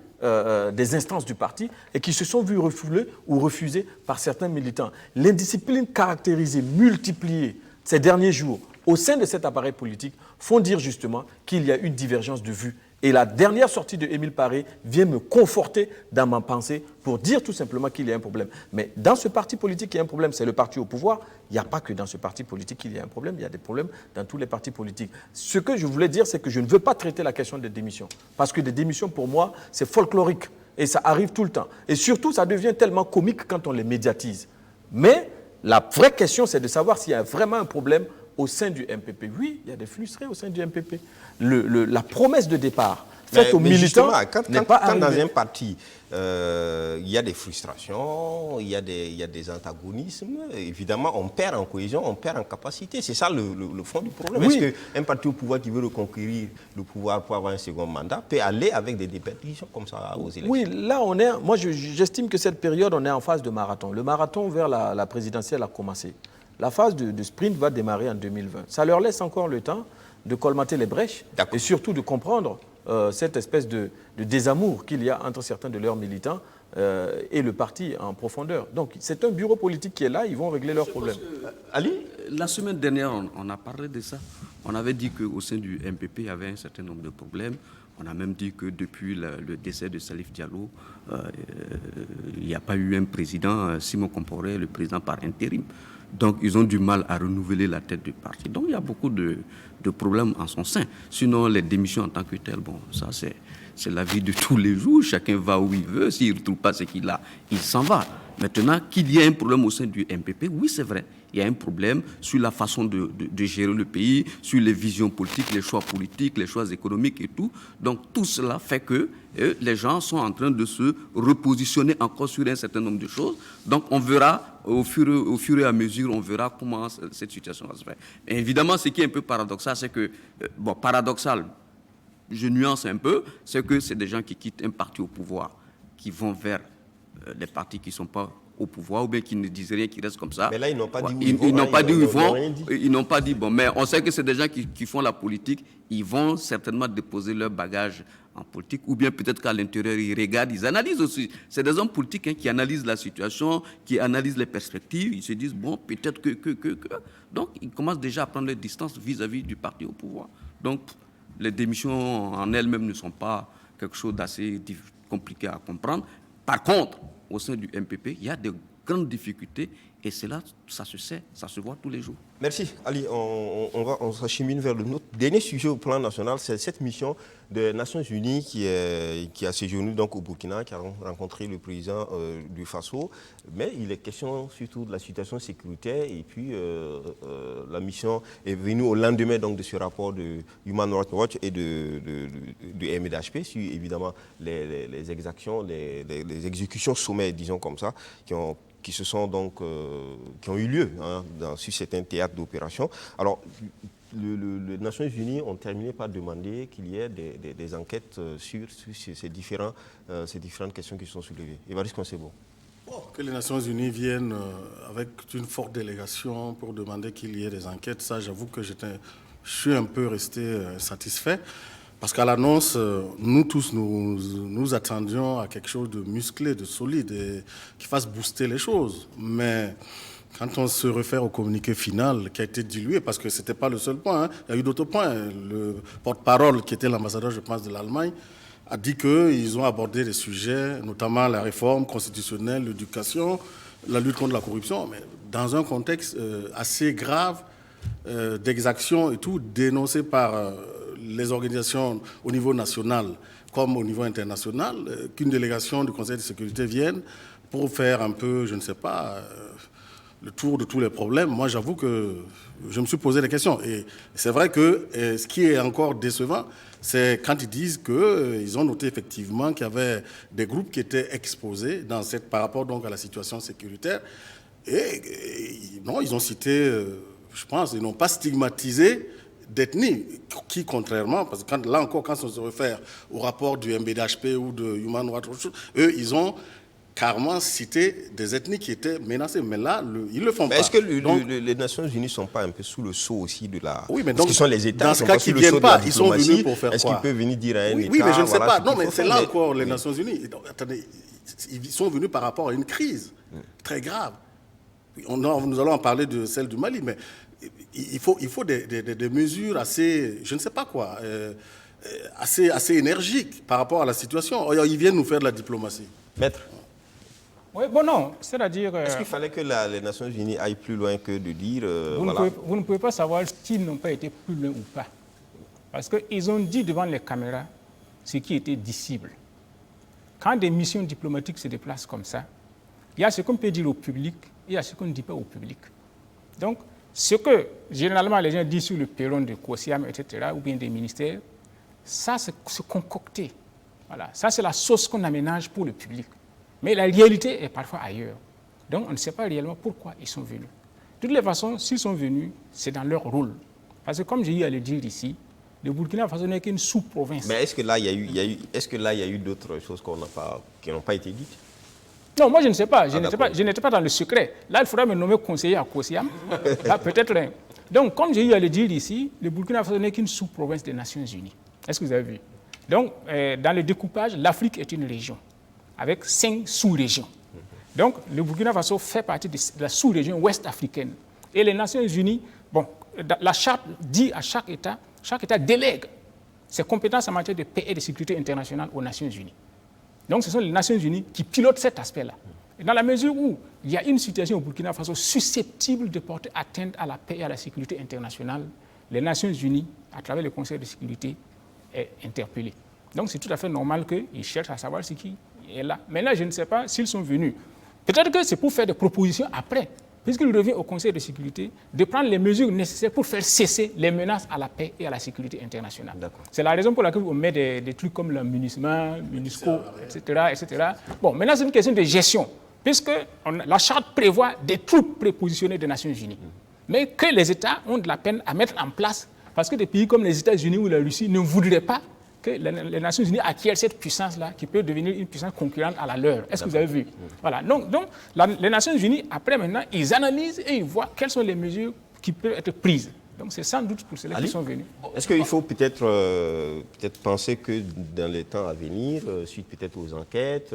des instances du parti et qui se sont vus refoulés ou refusés par certains militants. L'indiscipline caractérisée, multipliée ces derniers jours au sein de cet appareil politique font dire justement qu'il y a une divergence de vues. Et la dernière sortie de Émile Paré vient me conforter dans ma pensée pour dire tout simplement qu'il y a un problème. Mais dans ce parti politique, il y a un problème, c'est le parti au pouvoir. Il n'y a pas que dans ce parti politique qu'il y a un problème, il y a des problèmes dans tous les partis politiques. Ce que je voulais dire, c'est que je ne veux pas traiter la question des démissions. Parce que des démissions, pour moi, c'est folklorique. Et ça arrive tout le temps. Et surtout, ça devient tellement comique quand on les médiatise. Mais la vraie question, c'est de savoir s'il y a vraiment un problème au sein du MPP. Oui, il y a des frustrés au sein du MPP. La promesse de départ faite aux militants n'est pas quand dans arrivée. un parti, il y a des frustrations, il y a des antagonismes, évidemment, on perd en cohésion, on perd en capacité. C'est ça le fond du problème. Oui. Est-ce qu'un parti au pouvoir qui veut reconquérir le pouvoir pour avoir un second mandat peut aller avec des déperditions comme ça aux élections? Oui, là, moi, j'estime que cette période, on est en phase de marathon. Le marathon vers la présidentielle a commencé. La phase de sprint va démarrer en 2020. Ça leur laisse encore le temps de colmater les brèches et surtout de comprendre cette espèce de désamour qu'il y a entre certains de leurs militants et le parti en profondeur. Donc, c'est un bureau politique qui est là, ils vont régler leurs problèmes. Ali, la semaine dernière, on a parlé de ça. On avait dit qu'au sein du MPP, il y avait un certain nombre de problèmes. On a même dit que depuis le décès de Salif Diallo, il n'y a pas eu un président, Simon Compaoré, le président par intérim. Donc, ils ont du mal à renouveler la tête du parti. Donc, il y a beaucoup de problèmes en son sein. Sinon, les démissions en tant que telles, bon, ça, c'est la vie de tous les jours. Chacun va où il veut. S'il ne retrouve pas ce qu'il a, il s'en va. Maintenant, qu'il y ait un problème au sein du MPP, oui, c'est vrai. Il y a un problème sur la façon de gérer le pays, sur les visions politiques, les choix politiques, les choix économiques et tout. Donc, tout cela fait que les gens sont en train de se repositionner encore sur un certain nombre de choses. Donc, on verra, au fur et à mesure, on verra comment cette situation va se faire. Mais évidemment, ce qui est un peu paradoxal, c'est que, paradoxal, je nuance un peu, c'est que c'est des gens qui quittent un parti au pouvoir, qui vont vers les partis qui ne sont pas au pouvoir ou bien qui ne disent rien, qui restent comme ça. Mais là, ils n'ont pas dit où ils n'ont pas dit où ils vont. rien dit. Ils n'ont pas dit, bon, mais on sait que c'est des gens qui font la politique. Ils vont certainement déposer leur bagage en politique ou bien peut-être qu'à l'intérieur, ils regardent, ils analysent aussi. C'est des hommes politiques qui analysent la situation, qui analysent les perspectives. Ils se disent, bon, peut-être que. Donc, ils commencent déjà à prendre leur distance vis-à-vis du parti au pouvoir. Donc, les démissions en elles-mêmes ne sont pas quelque chose d'assez compliqué à comprendre. Par contre, au sein du MPP, il y a de grandes difficultés et c'est là, ça se sait, ça se voit tous les jours. Merci Ali. On s'achemine vers notre dernier sujet au plan national, c'est cette mission des Nations Unies qui a séjourné donc au Burkina, qui a rencontré le président du Faso. Mais il est question surtout de la situation sécuritaire et puis la mission est venue au lendemain donc, de ce rapport de Human Rights Watch et de MDHP sur évidemment les exactions, les exécutions sommaires, disons comme ça, qui ont eu lieu sur certains théâtres d'opération. Alors, les Nations Unies ont terminé par demander qu'il y ait des enquêtes sur ces différentes questions qui sont soulevées. Évariste Konsebo. Que les Nations Unies viennent avec une forte délégation pour demander qu'il y ait des enquêtes, ça, j'avoue que je suis un peu resté satisfait. Parce qu'à l'annonce, nous tous, nous attendions à quelque chose de musclé, de solide, et qui fasse booster les choses. Mais quand on se réfère au communiqué final qui a été dilué, parce que ce n'était pas le seul point, il y a eu d'autres points. Le porte-parole, qui était l'ambassadeur, je pense, de l'Allemagne, a dit qu'ils ont abordé des sujets, notamment la réforme constitutionnelle, l'éducation, la lutte contre la corruption, mais dans un contexte assez grave d'exactions et tout, dénoncé par les organisations au niveau national comme au niveau international, qu'une délégation du Conseil de sécurité vienne pour faire un peu, je ne sais pas, le tour de tous les problèmes. Moi, j'avoue que je me suis posé des questions. Et c'est vrai que ce qui est encore décevant, c'est quand ils disent qu'ils ont noté effectivement qu'il y avait des groupes qui étaient exposés par rapport donc à la situation sécuritaire. Et non, ils ont cité, je pense, ils n'ont pas stigmatisé d'ethnie, qui contrairement, parce que là encore, quand on se réfère au rapport du MBDHP ou de Human Rights Watch, eux, ils ont carrément cité des ethnies qui étaient menacées. Mais là, ils ne le font pas. Est-ce que les Nations Unies ne sont pas un peu sous le sceau aussi de la... Oui, mais donc, donc, sont les États, dans ce cas qu'ils ne viennent pas, ils sont venus pour faire quoi? Est-ce qu'ils peuvent venir dire à un État... Oui, mais je ne sais pas. Non, mais c'est là faire, encore les Nations Unies. Attendez, ils sont venus par rapport à une crise très grave. Nous allons en parler de celle du Mali, mais il faut des mesures assez, je ne sais pas quoi, assez énergiques par rapport à la situation. Ils viennent nous faire de la diplomatie. Maître. Oui, bon, non, c'est-à-dire... Est-ce qu'il fallait que les Nations Unies aillent plus loin que de dire... vous ne pouvez pas savoir s'ils n'ont pas été plus loin ou pas. Parce qu'ils ont dit devant les caméras ce qui était dissible. Quand des missions diplomatiques se déplacent comme ça, il y a ce qu'on peut dire au public et il y a ce qu'on ne dit pas au public. Donc, ce que généralement les gens disent sur le perron de COSIAM, etc., ou bien des ministères, ça c'est concocté. Voilà. Ça c'est la sauce qu'on aménage pour le public. Mais la réalité est parfois ailleurs. Donc on ne sait pas réellement pourquoi ils sont venus. De toutes les façons, s'ils sont venus, c'est dans leur rôle. Parce que comme j'ai eu à le dire ici, le Burkina Faso n'est qu'une sous-province. Mais est-ce que là, il y a eu d'autres choses qui n'ont pas été dites? Non, moi je ne sais pas. Je n'étais pas dans le secret. Là, il faudra me nommer conseiller à Kosiam. Là, peut-être. Donc, comme j'ai eu à le dire ici, le Burkina Faso n'est qu'une sous-province des Nations Unies. Est-ce que vous avez vu? Donc, dans le découpage, l'Afrique est une région, avec 5 sous-régions. Donc, le Burkina Faso fait partie de la sous-région ouest africaine. Et les Nations Unies, bon, la charte dit à chaque État délègue ses compétences en matière de paix et de sécurité internationale aux Nations Unies. Donc, ce sont les Nations Unies qui pilotent cet aspect-là. Et dans la mesure où il y a une situation au Burkina Faso susceptible de porter atteinte à la paix et à la sécurité internationale, les Nations Unies, à travers le Conseil de sécurité, est interpellé. Donc, c'est tout à fait normal qu'ils cherchent à savoir ce qui est là. Maintenant, je ne sais pas s'ils sont venus. Peut-être que c'est pour faire des propositions après, puisqu'il revient au Conseil de sécurité de prendre les mesures nécessaires pour faire cesser les menaces à la paix et à la sécurité internationale. C'est la raison pour laquelle on met des trucs comme le MINUSMA, MINUSCO, etc. Bon, maintenant, c'est une question de gestion, puisque la charte prévoit des troupes prépositionnées des Nations Unies, mais que les États ont de la peine à mettre en place, parce que des pays comme les États-Unis ou la Russie ne voudraient pas que les Nations Unies acquièrent cette puissance-là qui peut devenir une puissance concurrente à la leur. Est-ce que vous avez vu? Voilà. Donc les Nations Unies, après maintenant, ils analysent et ils voient quelles sont les mesures qui peuvent être prises. Donc c'est sans doute pour cela qu'ils sont venus. Est-ce qu'il faut peut-être penser que dans les temps à venir, suite peut-être aux enquêtes,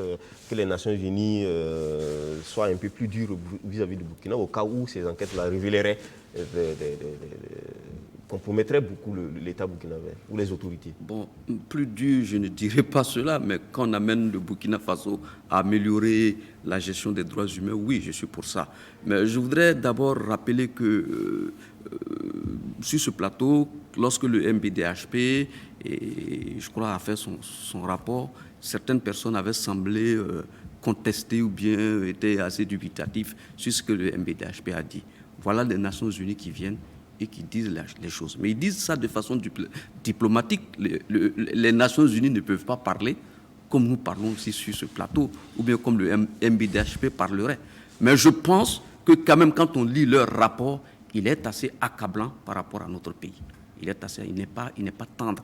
que les Nations Unies soient un peu plus dures vis-à-vis du Burkina, au cas où ces enquêtes-là révéleraient compromettrait beaucoup l'État burkinabé ou les autorités? Bon, plus dur, je ne dirais pas cela, mais qu'on amène le Burkina Faso à améliorer la gestion des droits humains, oui, je suis pour ça. Mais je voudrais d'abord rappeler que sur ce plateau, lorsque le MBDHP, et je crois, a fait son rapport, certaines personnes avaient semblé contester ou bien étaient assez dubitatifs sur ce que le MBDHP a dit. Voilà les Nations Unies qui viennent et qui disent les choses. Mais ils disent ça de façon diplomatique. Les Nations Unies ne peuvent pas parler comme nous parlons ici sur ce plateau, ou bien comme le MBDHP parlerait. Mais je pense que quand même, quand on lit leur rapport, il est assez accablant par rapport à notre pays. Il n'est pas tendre.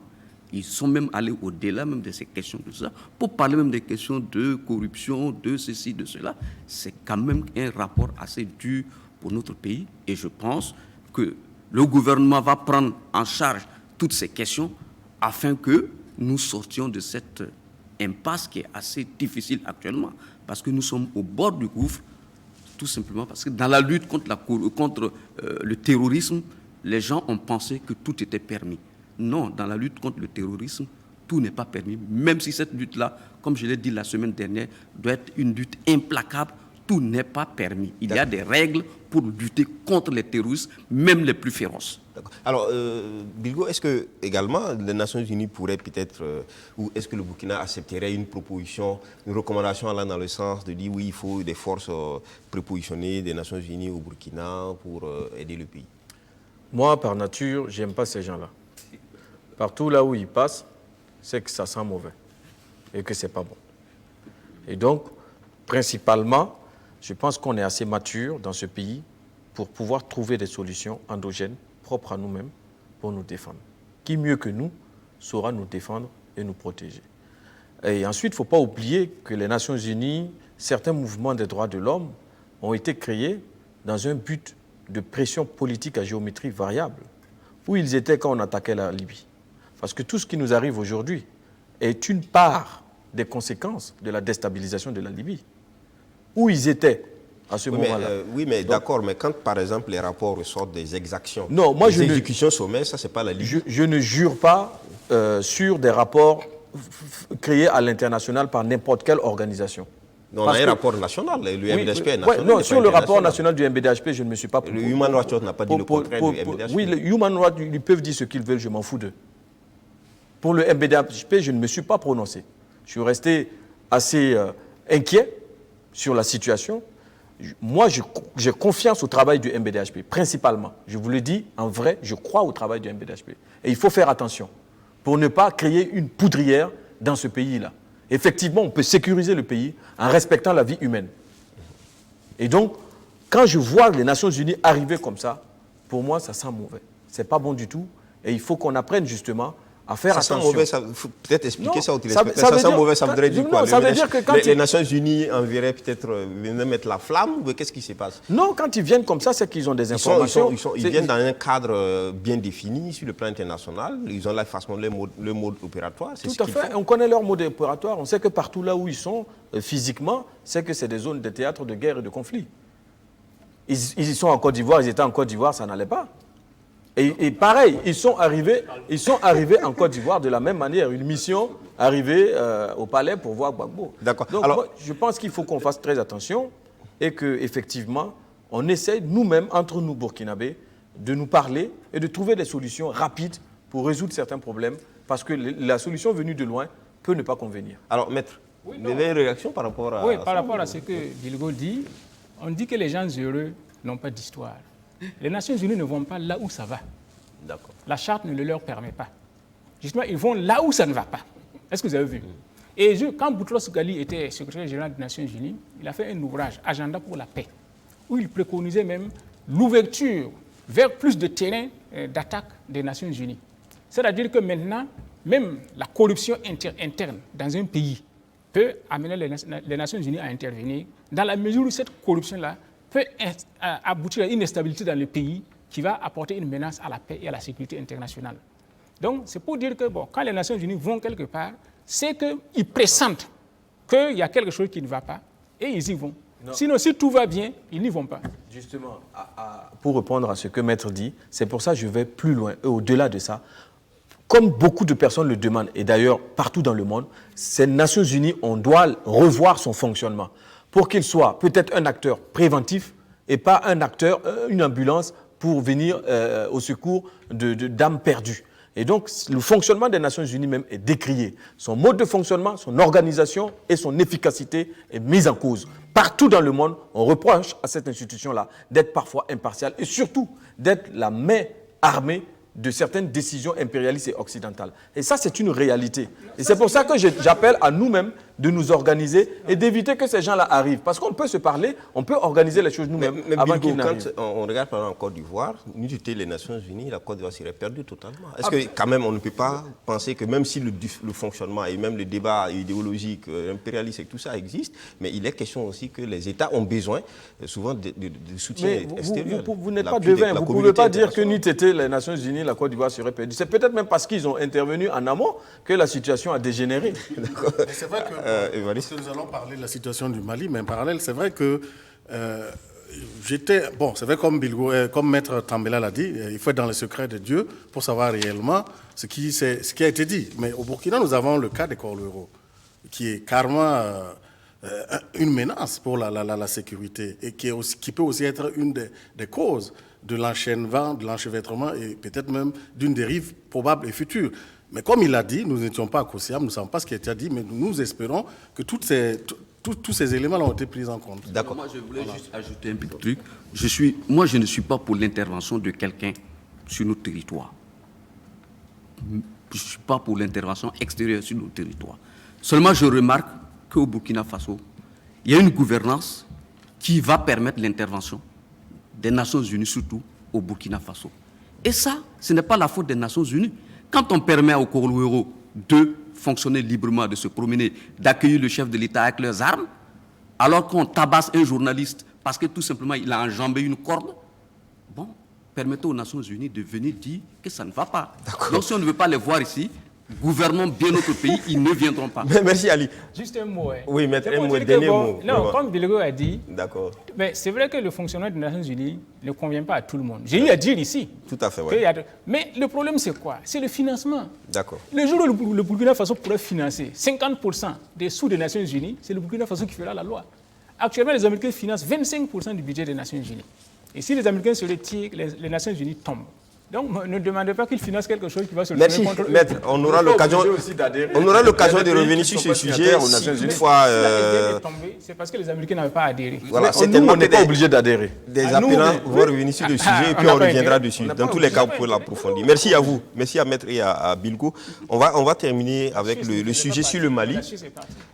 Ils sont même allés au-delà même de ces questions de ça, pour parler même des questions de corruption, de ceci, de cela. C'est quand même un rapport assez dur pour notre pays, et je pense que le gouvernement va prendre en charge toutes ces questions afin que nous sortions de cette impasse qui est assez difficile actuellement, parce que nous sommes au bord du gouffre, tout simplement parce que dans la lutte contre le terrorisme, les gens ont pensé que tout était permis. Non, dans la lutte contre le terrorisme, tout n'est pas permis, même si cette lutte-là, comme je l'ai dit la semaine dernière, doit être une lutte implacable. Tout n'est pas permis. Il y a des règles pour lutter contre les terroristes, même les plus féroces. Alors, Bilgo, est-ce que également les Nations Unies pourraient peut-être, ou est-ce que le Burkina accepterait une proposition, une recommandation allant dans le sens de dire oui, il faut des forces prépositionnées des Nations Unies au Burkina pour aider le pays? Moi, par nature, je n'aime pas ces gens-là. Partout là où ils passent, c'est que ça sent mauvais et que ce n'est pas bon. Et donc, principalement, je pense qu'on est assez mature dans ce pays pour pouvoir trouver des solutions endogènes, propres à nous-mêmes, pour nous défendre. Qui mieux que nous saura nous défendre et nous protéger? Et ensuite, il ne faut pas oublier que les Nations Unies, certains mouvements des droits de l'homme ont été créés dans un but de pression politique à géométrie variable. Où ils étaient quand on attaquait la Libye? Parce que tout ce qui nous arrive aujourd'hui est une part des conséquences de la déstabilisation de la Libye. Où ils étaient à ce moment-là. Oui, mais d'accord, mais quand par exemple les rapports ressortent des exactions, non, moi, des exécutions sommaires, ça c'est pas la Libye. Je ne jure pas sur des rapports créés à l'international par n'importe quelle organisation. Non, on a un rapport national, le MBDHP est national. Non, sur le rapport national du MBDHP, je ne me suis pas... Le Human Rights Watch n'a pas dit le contraire du MBDHP. Oui, le Human Rights, ils peuvent dire ce qu'ils veulent, je m'en fous d'eux. Pour le MBDHP, je ne me suis pas prononcé. Je suis resté assez inquiet sur la situation. Moi, j'ai confiance au travail du MBDHP, principalement. Je vous le dis, en vrai, je crois au travail du MBDHP. Et il faut faire attention. pour ne pas créer une poudrière dans ce pays-là. Effectivement, on peut sécuriser le pays en respectant la vie humaine. Et donc, quand je vois les Nations Unies arriver comme ça, pour moi, ça sent mauvais. Ce n'est pas bon du tout. Et il faut qu'on apprenne justement à faire attention. Ça sent mauvais, il faut peut-être expliquer ça aux téléspectateurs. Ça sent mauvais, ça voudrait dire quoi? Ça veut dire que quand les Nations Unies enverraient peut-être venir mettre la flamme, ou qu'est-ce qui se passe? Non, quand ils viennent comme ça, c'est qu'ils ont des informations. Ils viennent dans un cadre bien défini sur le plan international. Ils ont la façon, le mode opératoire. Tout à fait. On connaît leur mode opératoire. On sait que partout là où ils sont, physiquement, c'est que c'est des zones de théâtre de guerre et de conflit. Ils sont en Côte d'Ivoire, ils étaient en Côte d'Ivoire, ça n'allait pas. Et pareil, ils sont arrivés en Côte d'Ivoire de la même manière. Une mission arrivée au palais pour voir Gbagbo. D'accord. Donc moi, je pense qu'il faut qu'on fasse très attention et qu'effectivement, on essaye nous-mêmes, entre nous Burkinabés, de nous parler et de trouver des solutions rapides pour résoudre certains problèmes, parce que la solution venue de loin peut ne pas convenir. Alors, maître, vous avez une réaction par rapport à... Oui, par rapport à ce que Bilgo dit, on dit que les gens heureux n'ont pas d'histoire. Les Nations Unies ne vont pas là où ça va. D'accord. La charte ne le leur permet pas. Justement, ils vont là où ça ne va pas. Est-ce que vous avez vu? Et quand Boutros Ghali était secrétaire général des Nations Unies, il a fait un ouvrage, Agenda pour la paix, où il préconisait même l'ouverture vers plus de terrains d'attaque des Nations Unies. C'est-à-dire que maintenant, même la corruption interne dans un pays peut amener les Nations Unies à intervenir dans la mesure où cette corruption-là peut aboutir à une instabilité dans le pays qui va apporter une menace à la paix et à la sécurité internationale. Donc, c'est pour dire que quand les Nations Unies vont quelque part, c'est qu'ils pressentent qu'il y a quelque chose qui ne va pas et ils y vont. Non. Sinon, si tout va bien, ils n'y vont pas. Justement, pour répondre à ce que Maître dit, c'est pour ça que je vais plus loin et au-delà de ça. Comme beaucoup de personnes le demandent, et d'ailleurs partout dans le monde, ces Nations Unies, on doit revoir son fonctionnement pour qu'il soit peut-être un acteur préventif et pas un acteur, une ambulance pour venir au secours d'âmes perdues. Et donc, le fonctionnement des Nations Unies même est décrié. Son mode de fonctionnement, son organisation et son efficacité est mise en cause. Partout dans le monde, on reproche à cette institution-là d'être parfois impartiale et surtout d'être la main armée de certaines décisions impérialistes et occidentales. Et ça, c'est une réalité. Et c'est pour ça que j'appelle à nous-mêmes de nous organiser et d'éviter que ces gens-là arrivent. Parce qu'on peut se parler, on peut organiser les choses nous-mêmes avant qu'ils n'arrivent. Quand on regarde par exemple en Côte d'Ivoire, nous étions les Nations Unies, la Côte d'Ivoire serait perdue totalement. Est-ce que quand même on ne peut pas penser que même si le fonctionnement et même le débat idéologique, impérialiste et tout ça existe, mais il est question aussi que les États ont besoin souvent de soutien extérieur. Vous n'êtes pas devin, vous ne pouvez pas dire que n'eût été les Nations Unies, la Côte d'Ivoire serait perdue. C'est peut-être même parce qu'ils ont intervenu en amont que la situation a dégénéré. C'est vrai que nous allons parler de la situation du Mali, mais en parallèle, c'est vrai que c'est vrai comme Maître Tambela l'a dit, il faut être dans le secret de Dieu pour savoir réellement ce qui a été dit. Mais au Burkina, nous avons le cas des Korluro, qui est carrément une menace pour la sécurité et qui peut aussi être une des causes de l'enchevêtrement et peut-être même d'une dérive probable et future. Mais comme il l'a dit, nous n'étions pas à Kosiam, nous ne savons pas ce qui a été dit, mais nous espérons que tous ces éléments ont été pris en compte. D'accord. Moi, je voulais juste ajouter un petit truc. Moi, je ne suis pas pour l'intervention de quelqu'un sur notre territoire. Je ne suis pas pour l'intervention extérieure sur notre territoire. Seulement, je remarque qu'au Burkina Faso, il y a une gouvernance qui va permettre l'intervention des Nations Unies, surtout au Burkina Faso. Et ça, ce n'est pas la faute des Nations Unies. Quand on permet aux Korluro de fonctionner librement, de se promener, d'accueillir le chef de l'État avec leurs armes, alors qu'on tabasse un journaliste parce que tout simplement il a enjambé une corde, permettez aux Nations Unies de venir dire que ça ne va pas. Donc si on ne veut pas les voir ici, gouvernons bien notre pays, ils ne viendront pas. Merci Ali. Juste un mot. Oui, maître, un mot, dernier mot. Non, comme Bilgo a dit, d'accord. Mais c'est vrai que le fonctionnement des Nations Unies ne convient pas à tout le monde. J'ai eu à dire ici. Tout à fait, oui. Mais le problème, c'est quoi? C'est le financement. D'accord. Le jour où le Burkina Faso pourrait financer 50% des sous des Nations Unies, c'est le Burkina Faso qui fera la loi. Actuellement, les Américains financent 25% du budget des Nations Unies. Et si les Américains se retirent, les Nations Unies tombent. Donc, ne demandez pas qu'ils financent quelque chose qui va se retourner contre eux. Maître, on aura l'occasion de revenir sur ce sujet une fois... C'est parce que les Américains n'avaient pas adhéré. Voilà, nous, on n'est pas obligé d'adhérer. des À nous, appelants mais- vont revenir sur le sujet et puis on reviendra dessus. Dans tous les cas, pour l'approfondir. Merci à vous. Merci à Maître et à Bilgo. On va terminer avec le sujet sur le Mali.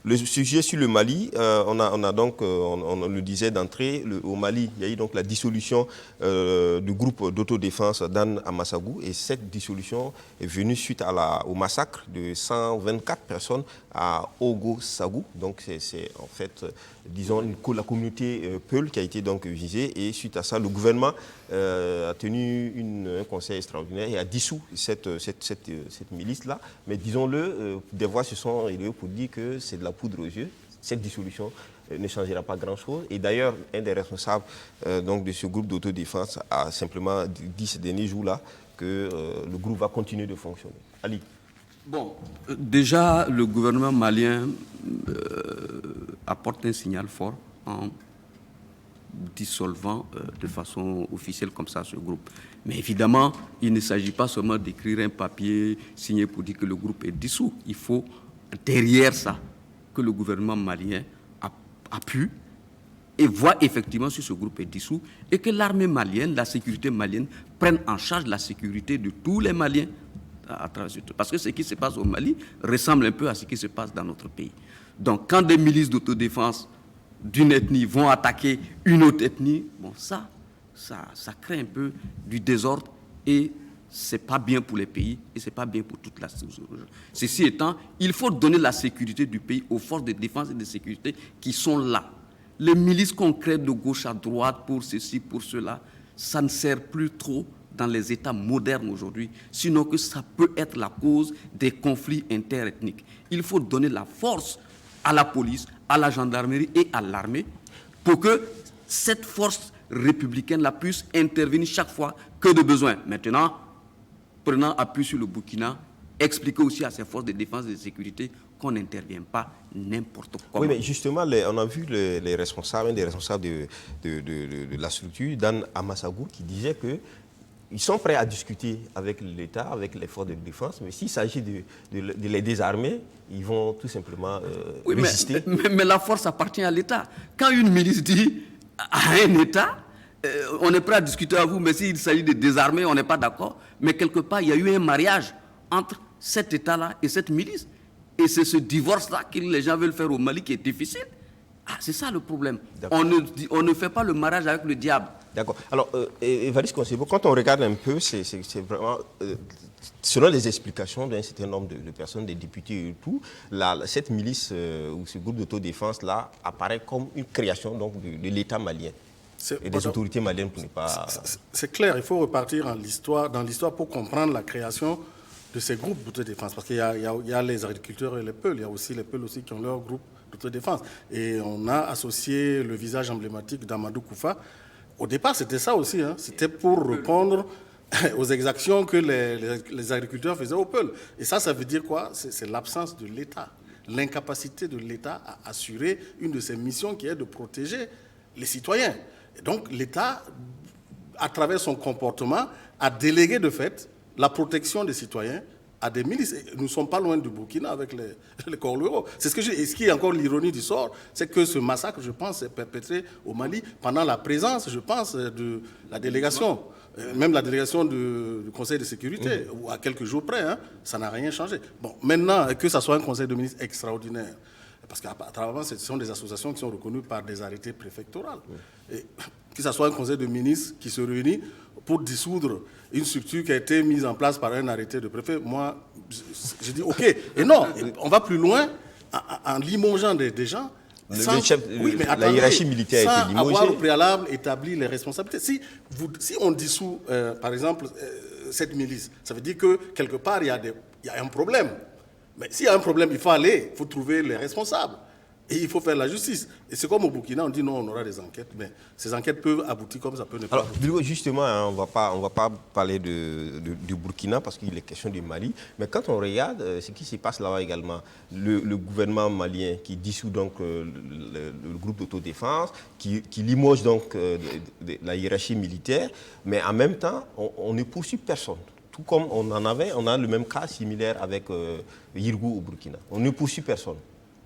Le sujet sur le Mali, on a donc, on le disait d'entrée, au Mali, il y a eu donc la dissolution du groupe d'autodéfense d'Anne Amassagou. Et cette dissolution est venue suite au massacre de 124 personnes à Ogo-Sagou. Donc c'est en fait, disons, la communauté Peul qui a été donc visée. Et suite à ça, le gouvernement a tenu un conseil extraordinaire et a dissous cette milice-là. Mais disons-le, des voix se sont élevées pour dire que c'est de la poudre aux yeux. Cette dissolution ne changera pas grand-chose. Et d'ailleurs, un des responsables donc de ce groupe d'autodéfense a simplement dit ces derniers jours-là que le groupe va continuer de fonctionner. Ali. Bon, déjà, le gouvernement malien apporte un signal fort en dissolvant de façon officielle comme ça ce groupe. Mais évidemment, il ne s'agit pas seulement d'écrire un papier signé pour dire que le groupe est dissous. Il faut, derrière ça, que le gouvernement malien appuie et voit effectivement si ce groupe est dissous et que l'armée malienne, la sécurité malienne, prenne en charge la sécurité de tous les Maliens. Parce que ce qui se passe au Mali ressemble un peu à ce qui se passe dans notre pays. Donc, quand des milices d'autodéfense d'une ethnie vont attaquer une autre ethnie, bon, ça crée un peu du désordre et c'est pas bien pour les pays et c'est pas bien pour toute la société. Ceci étant, il faut donner la sécurité du pays aux forces de défense et de sécurité qui sont là. Les milices qu'on crée de gauche à droite pour ceci, pour cela, ça ne sert plus trop dans les États modernes aujourd'hui, sinon que ça peut être la cause des conflits interethniques. Il faut donner la force à la police, à la gendarmerie et à l'armée pour que cette force républicaine-là puisse intervenir chaque fois que de besoin. Maintenant, prenant appui sur le Burkina, expliquer aussi à ces forces de défense et de sécurité qu'on n'intervient pas n'importe comment. Oui, mais justement, on a vu les responsables, un des responsables de la structure, Dan Amassagou, qui disait que ils sont prêts à discuter avec l'État, avec les forces de défense, mais s'il s'agit de les désarmer, ils vont tout simplement résister. Mais la force appartient à l'État. Quand une milice dit à un État, on est prêt à discuter avec vous, mais s'il s'agit de désarmer, on n'est pas d'accord. Mais quelque part, il y a eu un mariage entre cet État-là et cette milice. Et c'est ce divorce-là que les gens veulent faire au Mali qui est difficile. Ah, c'est ça le problème. On ne fait pas le mariage avec le diable. D'accord. Alors, Évariste Konsebo, quand on regarde un peu, c'est vraiment, selon les explications d'un certain nombre de personnes, des députés et tout, cette milice ou ce groupe d'autodéfense-là apparaît comme une création donc, de l'État malien et des autorités maliennes pour ne pas... C'est clair, il faut repartir dans l'histoire pour comprendre la création de ces groupes d'autodéfense. Parce qu'il y a les agriculteurs et les Peuls, il y a aussi les Peuls aussi qui ont leur groupe d'autodéfense. Et on a associé le visage emblématique d'Amadou Koufa. Au départ, c'était ça aussi. Hein. C'était pour répondre aux exactions que les agriculteurs faisaient aux Peuls. Et ça veut dire quoi? C'est l'absence de l'État, l'incapacité de l'État à assurer une de ses missions qui est de protéger les citoyens. Et donc, l'État, à travers son comportement, a délégué de fait la protection des citoyens à des milices. Et nous ne sommes pas loin du Burkina avec les Corleros. C'est ce qui est encore l'ironie du sort, c'est que ce massacre, je pense, est perpétré au Mali pendant la présence, je pense, de la délégation, même la délégation du Conseil de sécurité, ou à quelques jours près, hein, ça n'a rien changé. Bon, maintenant, que ça soit un Conseil de ministres extraordinaire, parce qu'à travers ce sont des associations qui sont reconnues par des arrêtés préfectoraux. Et que ce soit un Conseil de ministres qui se réunit pour dissoudre une structure qui a été mise en place par un arrêté de préfet, moi, je dis OK. Et non, on va plus loin en limogeant des gens. La hiérarchie militaire a été limogée. Sans avoir au préalable établi les responsabilités. Si on dissout, par exemple, cette milice, ça veut dire que quelque part, il y a un problème. Mais s'il y a un problème, il faut trouver les responsables. Et il faut faire la justice. Et c'est comme au Burkina, on dit non, on aura des enquêtes. Mais ces enquêtes peuvent aboutir comme ça peut ne pas. Alors, justement, hein, on ne va pas parler du Burkina parce qu'il est question du Mali. Mais quand on regarde ce qui se passe là-bas également, le gouvernement malien qui dissout donc le groupe d'autodéfense, qui limoge donc la hiérarchie militaire, mais en même temps, on ne poursuit personne. Tout comme on a le même cas similaire avec Yirgou au Burkina. On ne poursuit personne.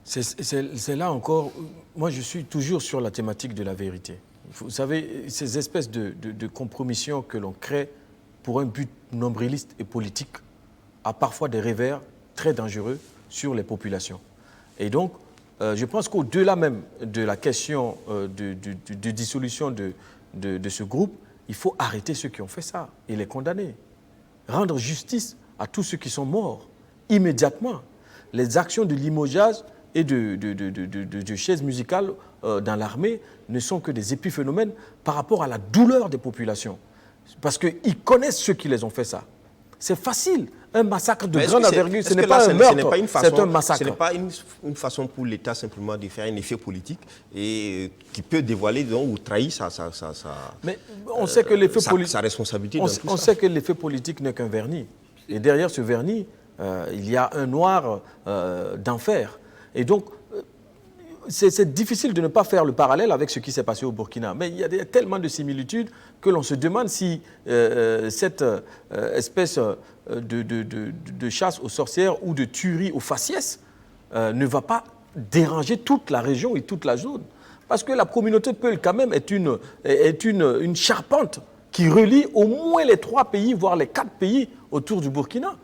C'est là encore, moi je suis toujours sur la thématique de la vérité. Vous savez, ces espèces de compromissions que l'on crée pour un but nombriliste et politique a parfois des revers très dangereux sur les populations. Et donc, je pense qu'au-delà même de la question de dissolution de ce groupe, il faut arrêter ceux qui ont fait ça et les condamner. Rendre justice à tous ceux qui sont morts immédiatement. Les actions de limogeage et de chaises musicales dans l'armée ne sont que des épiphénomènes par rapport à la douleur des populations. Parce qu'ils connaissent ceux qui les ont fait ça. C'est facile. Un massacre de grande envergure, ce n'est pas un meurtre, c'est un massacre. Ce n'est pas une façon pour l'État simplement de faire un effet politique et qui peut dévoiler ou trahir Mais on sait que l'effet sa responsabilité dans tout ça. On sait que l'effet politique n'est qu'un vernis. Et derrière ce vernis, il y a un noir d'enfer. Et donc, c'est difficile de ne pas faire le parallèle avec ce qui s'est passé au Burkina. Mais il y a tellement de similitudes que l'on se demande si cette espèce de chasse aux sorcières ou de tuerie aux faciès ne va pas déranger toute la région et toute la zone. Parce que la communauté Peul, quand même, est une charpente qui relie au moins les 3 pays, voire les 4 pays autour du Burkina.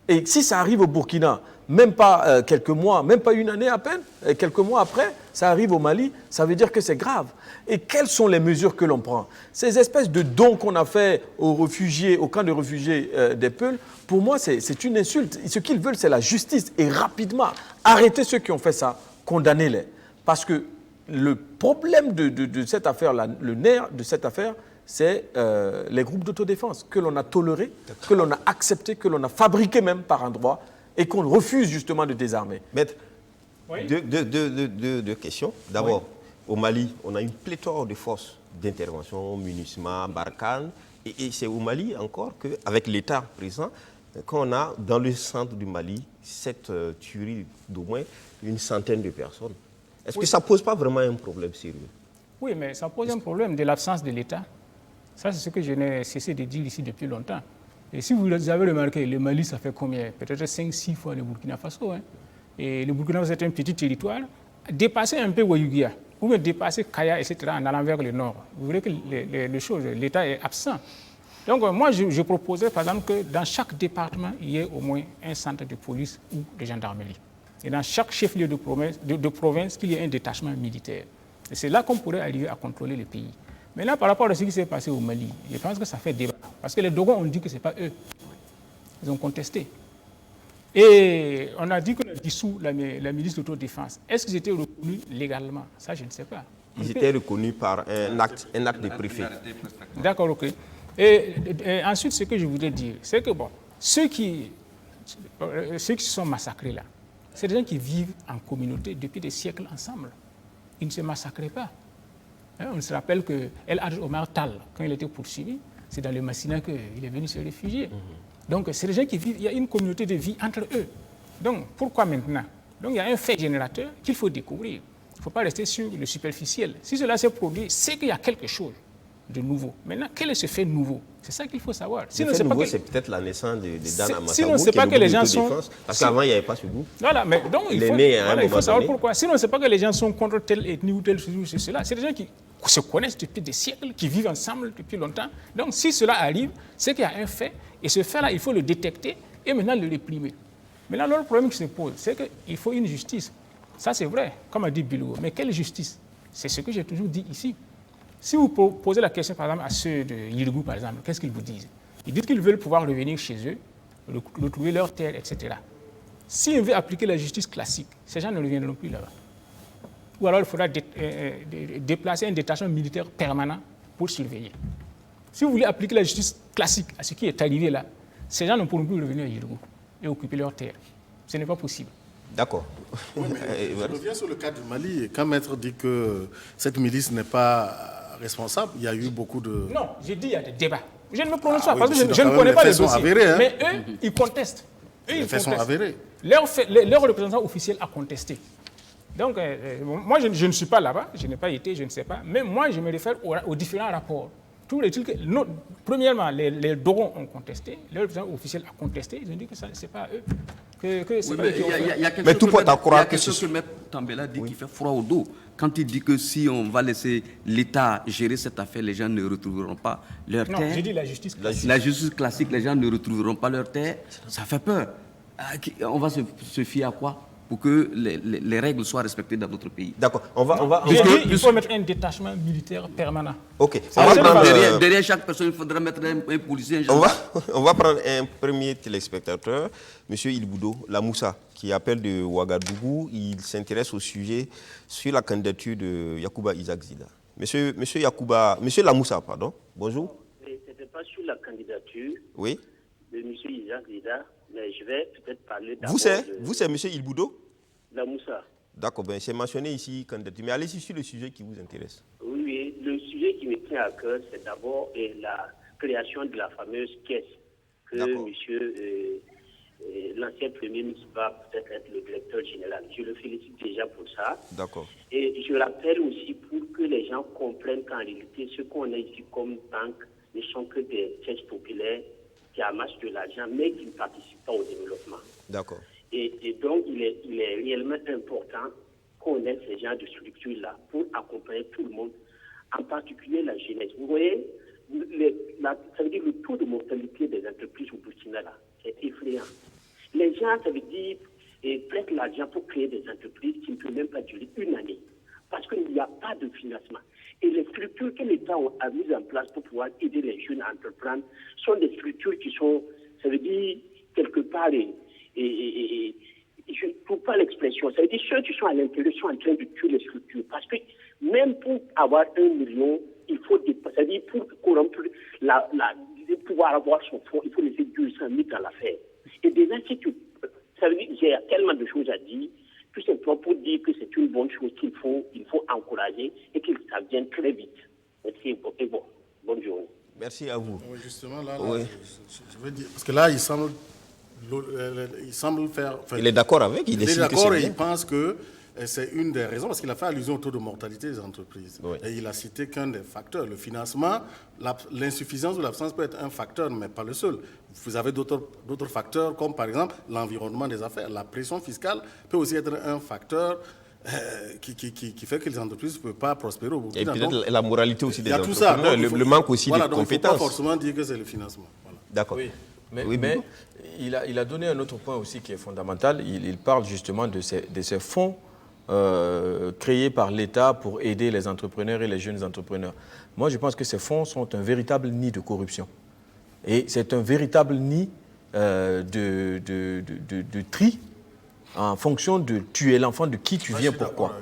Et si ça arrive au Burkina, même pas quelques mois, même pas une année à peine, quelques mois après, ça arrive au Mali, ça veut dire que c'est grave. Et quelles sont les mesures que l'on prend? Ces espèces de dons qu'on a fait aux réfugiés, au camp de réfugiés des Peuls, pour moi, c'est une insulte. Ce qu'ils veulent, c'est la justice. Et rapidement, arrêtez ceux qui ont fait ça, condamnez-les. Parce que le problème de cette affaire-là, le nerf de cette affaire, c'est les groupes d'autodéfense que l'on a tolérés, que l'on a acceptés, que l'on a fabriqués même par endroits et qu'on refuse justement de désarmer. Maître, Oui. deux questions. D'abord, Oui. au Mali, on a une pléthore de forces d'intervention, MINUSMA, Barkhane, et c'est au Mali encore qu'avec l'État présent, qu'on a dans le centre du Mali cette tuerie d'au moins une centaine de personnes. Est-ce que ça ne pose pas vraiment un problème sérieux? Oui, mais ça pose un problème de l'absence de l'État. Ça, c'est ce que je n'ai cessé de dire ici depuis longtemps. Et si vous avez remarqué, le Mali, ça fait combien? Peut-être 5-6 fois le Burkina Faso. Hein. Et le Burkina Faso, c'est un petit territoire. Dépasser un peu Ouayouguia, ou bien dépasser Kaya, etc., en allant vers le nord, vous verrez que l'État est absent. Donc, moi, je proposais, par exemple, que dans chaque département, il y ait au moins un centre de police ou de gendarmerie. Et dans chaque chef-lieu de province, qu'il y ait un détachement militaire. Et c'est là qu'on pourrait arriver à contrôler le pays. Maintenant, par rapport à ce qui s'est passé au Mali, je pense que ça fait débat. Parce que les Dogons ont dit que ce n'est pas eux. Ils ont contesté. Et on a dit qu'on a dissous la milice d'autodéfense. Est-ce qu'ils étaient reconnus légalement? Ça, je ne sais pas. Ils étaient reconnus par un acte de préfet. D'accord, ok. Et ensuite, ce que je voudrais dire, c'est que bon, ceux qui se sont massacrés là, c'est des gens qui vivent en communauté depuis des siècles ensemble. Ils ne se massacraient pas. On se rappelle que El Hadj Omar Tall, quand il était poursuivi, c'est dans le Massina qu'il est venu se réfugier. Donc, c'est des gens qui vivent, il y a une communauté de vie entre eux. Donc, pourquoi maintenant? Donc, il y a un fait générateur qu'il faut découvrir. Il ne faut pas rester sur le superficiel. Si cela s'est produit, c'est qu'il y a quelque chose de nouveau. Maintenant, quel est ce fait nouveau? C'est ça qu'il faut savoir. Sinon, le fait nouveau, c'est peut-être la naissance de Dan Amassabou, sinon, c'est pas que les gens sont... Parce qu'avant, il n'y avait pas ce goût. Voilà, mais donc, il faut savoir pourquoi. Sinon, c'est pas que les gens sont contre telle ethnie ou telle chose ou cela. C'est des gens qui se connaissent depuis des siècles, qui vivent ensemble depuis longtemps. Donc, si cela arrive, c'est qu'il y a un fait. Et ce fait-là, il faut le détecter et maintenant le réprimer. Maintenant, le problème qui se pose, c'est qu'il faut une justice. Ça, c'est vrai, comme a dit Bilou. Mais quelle justice? C'est ce que j'ai toujours dit ici. Si vous posez la question, par exemple, à ceux de Yirgou, par exemple, qu'est-ce qu'ils vous disent? Ils disent qu'ils veulent pouvoir revenir chez eux, retrouver leur terre, etc. Si on veut appliquer la justice classique, ces gens ne reviendront plus là-bas. Ou alors il faudra déplacer un détachement militaire permanent pour surveiller. Si vous voulez appliquer la justice classique à ce qui est arrivé là, ces gens ne pourront plus revenir à Yirgou et occuper leur terre. Ce n'est pas possible. D'accord. Oui, je reviens sur le cas du Mali. Quand Maître dit que cette milice n'est pas responsable, il y a eu beaucoup de... Non, j'ai dit il y a des débats. Je ne me prononce pas parce que je ne connais pas les dossiers. Avérés, hein? Mais eux, ils contestent. Les faits sont avérés. Leur représentant officiel a contesté. Donc, moi, je ne suis pas là-bas, je n'ai pas été, je ne sais pas. Mais moi, je me réfère aux différents rapports. Premièrement, les Dogons ont contesté, leur représentant officiel a contesté, ils ont dit que ce n'est pas eux. que c'est Oui, eux mais qui ont fait. il y a quelque Mais chose tout que porte à Maître- croire il y a que quelque ce chose que Maître Tambela dit qui fait froid au dos. Quand il dit que si on va laisser l'État gérer cette affaire, les gens ne retrouveront pas leur Non, terre. j'ai dit la justice classique. La justice classique, les gens ne retrouveront pas leur terre. Ça fait peur. On va se fier à quoi pour que les règles soient respectées dans notre pays? D'accord. On va. J'ai dit il puisque- faut mettre un détachement militaire permanent. Ok. C'est On la va seule prendre, façon. Derrière chaque personne, il faudra mettre un policier, un On gendarme. va, on va prendre un premier téléspectateur, M. Ilboudo Lamoussa, qui appelle de Ouagadougou. Il s'intéresse au sujet sur la candidature de Yacouba Isaac Zida. Monsieur Lamoussa, pardon. Bonjour. Ce n'était pas sur la candidature Oui. de M. Isaac Zida, mais je vais peut-être parler d'abord Vous, c'est M. Ilboudo? la Moussa. D'accord, ben, c'est mentionné ici candidature. Mais allez-y sur le sujet qui vous intéresse. Oui, le sujet qui me tient à cœur, c'est d'abord la création de la fameuse caisse que D'accord. l'ancien Premier ministre va peut-être être le directeur général. Je le félicite déjà pour ça. D'accord. Et je rappelle aussi pour que les gens comprennent qu'en réalité, ce qu'on a ici comme banque ne sont que des caisses populaires qui amassent de l'argent, mais qui ne participent pas au développement. D'accord. Et donc, il est réellement important qu'on ait ces genres de structures-là pour accompagner tout le monde, en particulier la jeunesse. Vous voyez, ça veut dire le taux de mortalité des entreprises au Burkina, là, c'est effrayant. Les gens, ça veut dire, prêtent l'argent pour créer des entreprises qui ne peuvent même pas durer une année, parce qu'il n'y a pas de financement. Et les structures que l'État a mises en place pour pouvoir aider les jeunes à entreprendre sont des structures qui sont, ça veut dire, quelque part, je ne trouve pas l'expression. Ça veut dire ceux qui sont à l'intérieur sont en train de tuer les structures. Parce que même pour avoir 1 million, il faut, ça veut dire pour corrompre pouvoir avoir son fonds, il faut laisser 200 000 dans l'affaire. Et déjà, ça veut dire j'ai tellement de choses à dire, tout simplement pour dire que c'est une bonne chose qu'il faut encourager et que ça vienne très vite. Merci et bonne journée. Merci à vous. Oui, justement, là, Oui. je veux dire, parce que là, il semble faire... enfin, Il est d'accord avec, il il est estime que d'accord c'est et bien. il pense que c'est une des raisons, parce qu'il a fait allusion au taux de mortalité des entreprises. Oui. Et il a cité qu'un des facteurs. Le financement, l'insuffisance ou l'absence peut être un facteur, mais pas le seul. Vous avez d'autres facteurs, comme par exemple l'environnement des affaires. La pression fiscale peut aussi être un facteur qui fait que les entreprises ne peuvent pas prospérer au Et Burkina. peut-être Donc, la moralité aussi il des y a tout ça. entrepreneurs, Donc, il faut- le manque aussi voilà, de donc il ne faut compétences. pas forcément dire que c'est le financement. Voilà. D'accord. Oui, mais, Oui, mais Bibo. il a donné un autre point aussi qui est fondamental. Il parle justement de ces fonds créés par l'État pour aider les entrepreneurs et les jeunes entrepreneurs. Moi, je pense que ces fonds sont un véritable nid de corruption. Et c'est un véritable nid de tri en fonction de tu es l'enfant de qui tu viens, pourquoi.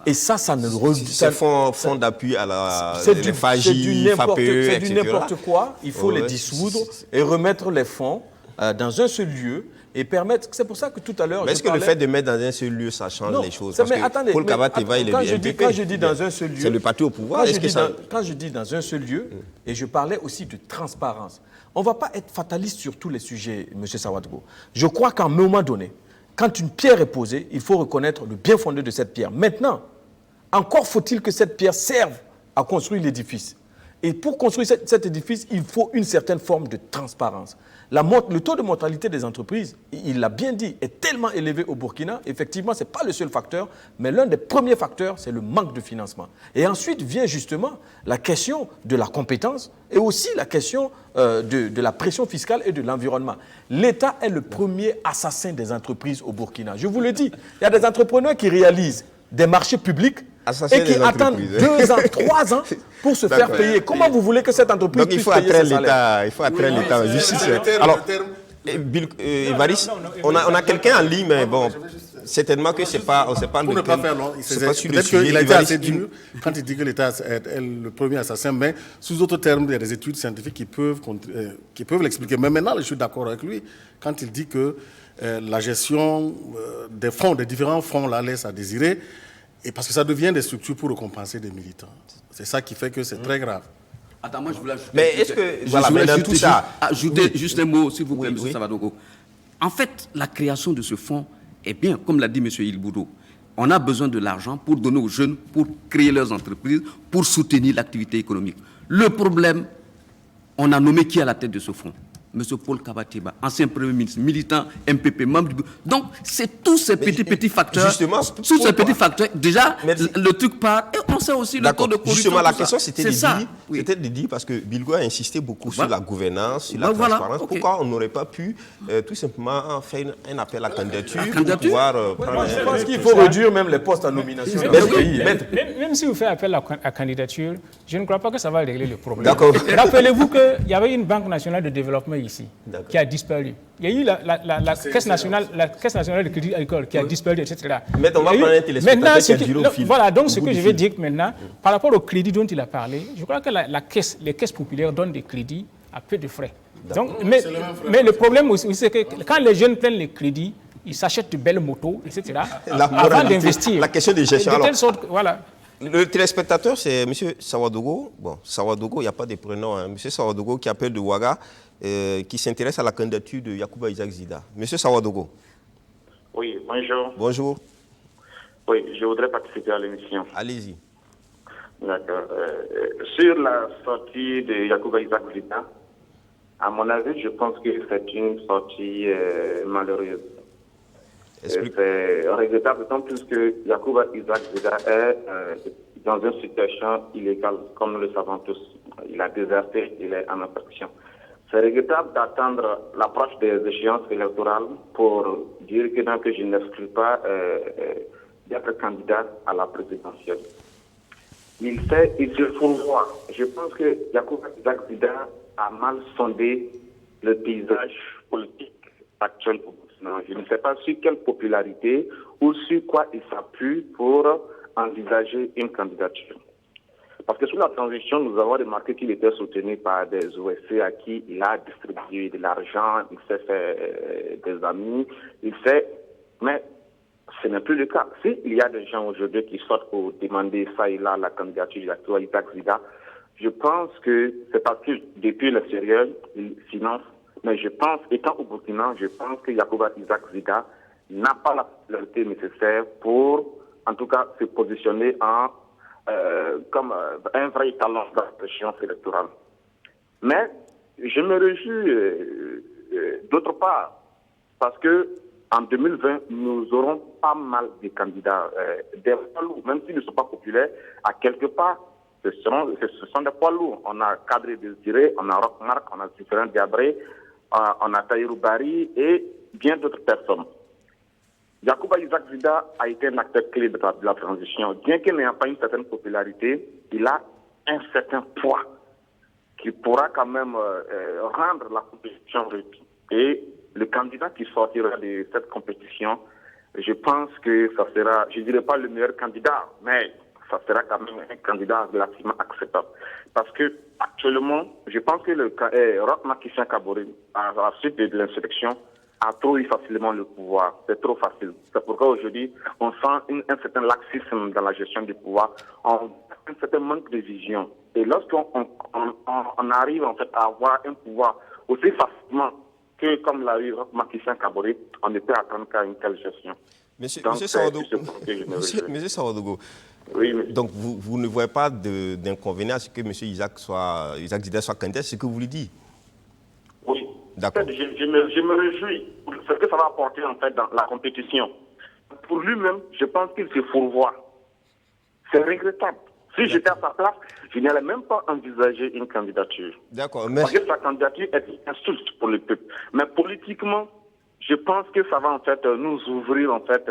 Et ça ne Ces fonds d'appui à la c'est les du FAGI, FAPE, etc. n'importe quoi. Il faut les Ouais. dissoudre et remettre les fonds dans un seul lieu et permettre. C'est pour ça que tout à l'heure. Mais est-ce je que le parlais- fait de mettre dans un seul lieu, ça change Non, les choses? c'est- Parce mais que attendez, Paul mais Kabateva, il est quand du je dis- MPP. quand je dis dans un seul lieu, C'est le parti au pouvoir. Quand je Est-ce que dis ça... quand je dis dans un seul lieu, et je parlais aussi de transparence, on ne va pas être fataliste sur tous les sujets, M. Sawadgo. Je crois qu'à un moment donné, quand une pierre est posée, il faut reconnaître le bien fondé de cette pierre. Maintenant, encore faut-il que cette pierre serve à construire l'édifice. Et pour construire cet édifice, il faut une certaine forme de transparence. Le taux de mortalité des entreprises, il l'a bien dit, est tellement élevé au Burkina. Effectivement, ce n'est pas le seul facteur, mais l'un des premiers facteurs, c'est le manque de financement. Et ensuite vient justement la question de la compétence et aussi la question de la pression fiscale et de l'environnement. L'État est le premier assassin des entreprises au Burkina. Je vous le dis, il y a des entrepreneurs qui réalisent des marchés publics Assassin et qui des attendent entreprises. 2 ans, 3 ans pour se faire D'accord. payer. Comment vous voulez que cette entreprise Donc il puisse faut payer attraire ses salaires? l'État, il faut attraire l'État en justice. Alors, Évariste, on a quelqu'un en ligne, mais bon, certainement que c'est pas, on ne sait pas Pour ne pas lequel. faire long, C'est pas sur le peut-être sujet. qu'il a été Évariste, assez dur quand il dit que l'État est le premier assassin, mais sous d'autres termes, il y a des études scientifiques qui peuvent l'expliquer. Mais maintenant, je suis d'accord avec lui quand il dit que la gestion des fonds, des différents fonds, la laisse à désirer, et parce que ça devient des structures pour récompenser des militants. C'est ça qui fait que c'est très grave. Attends, moi je voulais ajouter. Mais est-ce que- je voilà, voulais mais dans ajouter tout ça- ajouter juste un mot, s'il vous plaît, Oui, M. oui. Savadogo. En fait, la création de ce fonds est bien, comme l'a dit M. Ilboudo. On a besoin de l'argent pour donner aux jeunes, pour créer leurs entreprises, pour soutenir l'activité économique. Le problème, on a nommé qui à la tête de ce fonds? M. Paul Kabatieba, ancien Premier ministre, militant MPP, membre du bureau. Donc, c'est tous ces petits facteurs. Justement, tous ces petits facteurs. Déjà, Merci. le truc part. Et on sait aussi le taux de corruption. Justement, la tout question, ça. c'était C'est de ça. dire, Oui. c'était de dire, parce que Bilgo a insisté beaucoup sur la gouvernance, sur la Voilà, transparence. ok. Pourquoi on n'aurait pas pu tout simplement faire un appel à candidature pour candidature? pouvoir prendre Je pense qu'il faut réduire même les postes à nomination dans ce pays. Même si vous faites appel à candidature, je ne crois pas que ça va régler le problème. D'accord. Rappelez-vous qu'il y avait une banque nationale de développement ici qui a disparu. Il y a eu la caisse nationale de crédit agricole qui a disparu, etc. Mais on va Il y a eu- prendre un téléspectateur Maintenant, qui a le bureau au fil. voilà, donc Au ce bout que du je vais fil. dire maintenant, par rapport au crédit dont il a parlé, je crois que les caisses populaires donnent des crédits à peu de frais. Donc, mais le problème aussi, c'est que quand les jeunes prennent les crédits, ils s'achètent de belles motos, etc. avant moralité, d'investir. la question des gestions. De Alors, telle sorte que, voilà. le téléspectateur, c'est M. Sawadogo. Bon, Sawadogo, il n'y a pas de prénom. Hein. M. Sawadogo qui appelle de Ouaga, qui s'intéresse à la candidature de Yacouba Isaac Zida. M. Sawadogo. Oui, bonjour. Bonjour. Oui, je voudrais participer à l'émission. Allez-y. D'accord. Sur la sortie de Yacouba Isaac Zida, à mon avis, je pense que c'est une sortie malheureuse. Explique. C'est regrettable, d'autant plus que Yacouba Isaac Zida est dans une situation illégale, comme nous le savons tous. Il a déserté, il est en infraction. C'est regrettable d'attendre l'approche des échéances électorales pour dire que je n'exclus pas d'être candidat à la présidentielle. Il se fourvoie. Je pense que Yacouba Isaac Zida a mal sondé le paysage politique actuel au Burkina. Je ne sais pas sur quelle popularité ou sur quoi il s'appuie pour envisager une candidature. Parce que sous la transition, nous avons remarqué qu'il était soutenu par des OSC à qui il a distribué de l'argent, il s'est fait des amis, mais ce n'est plus le cas. S'il y a des gens aujourd'hui qui sortent pour demander ça et là la candidature de Isaac Zida, je pense que c'est parce que depuis l'extérieur, il finance. Mais je pense, étant au Burkina, je pense que Yacouba Isaac Zida n'a pas la popularité nécessaire pour, en tout cas, se positionner comme un vrai talent dans la échéance électorale. Mais je me réjouis d'autre part, parce que en 2020, nous aurons pas mal de candidats, des poids lourds, même s'ils ne sont pas populaires, à quelque part, ce sont des poids lourds. On a Kadri Désiré, on a Rockmark, on a Sufferin Diabré, on a Taïrou Bari et bien d'autres personnes. Yacouba Isaac Zida a été un acteur clé de la transition. Bien qu'il n'ait pas une certaine popularité, il a un certain poids qui pourra quand même rendre la compétition réussie. Et le candidat qui sortira de cette compétition, je pense que ça sera, je ne dirais pas le meilleur candidat, mais ça sera quand même un candidat relativement acceptable. Parce que actuellement, je pense que le Roch Marc Kabore, à la suite de l'insurrection, a trop eu facilement le pouvoir. C'est trop facile. C'est pourquoi aujourd'hui, on sent un certain laxisme dans la gestion du pouvoir, un certain manque de vision. Et lorsqu'on arrive en fait à avoir un pouvoir aussi facilement que comme l'a eu Roch Marc Kabore, on ne peut attendre qu'à une telle gestion. Monsieur Sawadogo, oui, donc vous ne voyez pas d'inconvénient à ce que M. Isaac Zida soit candidat, c'est ce que vous lui dites? Oui. D'accord. En fait, je me réjouis de ce que ça va apporter en fait dans la compétition. Pour lui-même, je pense qu'il se fourvoie. C'est regrettable. Si j'étais à sa place, je n'allais même pas envisager une candidature. D'accord. Parce que sa candidature est une insulte pour le peuple. Mais politiquement, je pense que ça va en fait nous ouvrir en fait,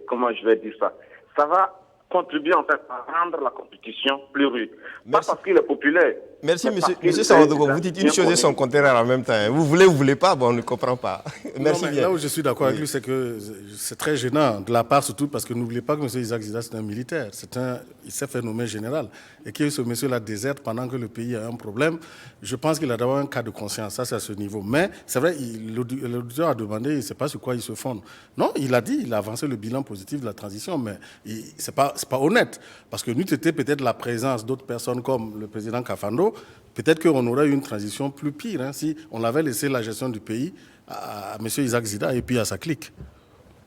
comment je vais dire ça, ça va contribuer en fait à rendre la compétition plus rude. Pas parce qu'il est populaire. Merci, monsieur Sawadogo. Vous dites une chose et son contraire en même temps. Vous voulez pas, bon, on ne comprend pas. Merci bien. Là où je suis d'accord avec lui, c'est que c'est très gênant, de la part surtout, parce que n'oubliez pas que M. Isaac Zida, c'est un militaire. Il s'est fait nommer général. Et que ce monsieur-là déserte pendant que le pays a un problème, je pense qu'il a d'abord un cas de conscience. Ça, c'est à ce niveau. Mais c'est vrai, l'auditeur a demandé, il ne sait pas sur quoi il se fonde. Non, il a dit, il a avancé le bilan positif de la transition, mais ce n'est pas honnête. Parce que nous, c'était peut-être la présence d'autres personnes comme le président Kafando, peut-être qu'on aurait eu une transition plus pire si on avait laissé la gestion du pays à M. Isaac Zida et puis à sa clique.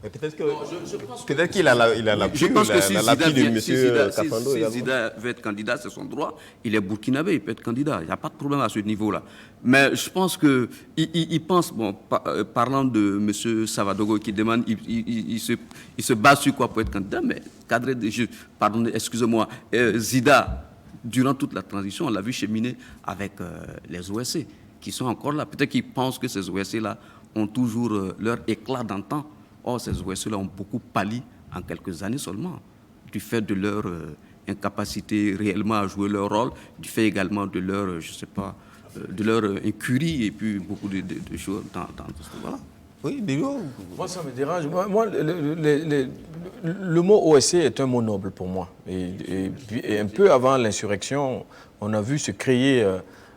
Peut-être qu'il a l'appui Je pense que si de M. Kafando si également. Zida veut être candidat, c'est son droit. Il est burkinabé, il peut être candidat. Il n'y a pas de problème à ce niveau-là. Mais je pense qu'il pense, parlant de M. Savadogo qui demande, il se base sur quoi pour être candidat, mais cadre de jeu, pardon, excusez-moi, Zida, durant toute la transition, on l'a vu cheminer avec les OSC, qui sont encore là. Peut-être qu'ils pensent que ces OSC-là ont toujours leur éclat d'antan. Or, ces OSC-là ont beaucoup pâli en quelques années seulement, du fait de leur incapacité réellement à jouer leur rôle, du fait également de leur, je sais pas, de leur incurie et puis beaucoup de choses dans tout ça. Voilà. Oui, Bilgo. Moi, ça me dérange. Moi, le mot OSC est un mot noble pour moi. Et un peu avant l'insurrection, on a vu se créer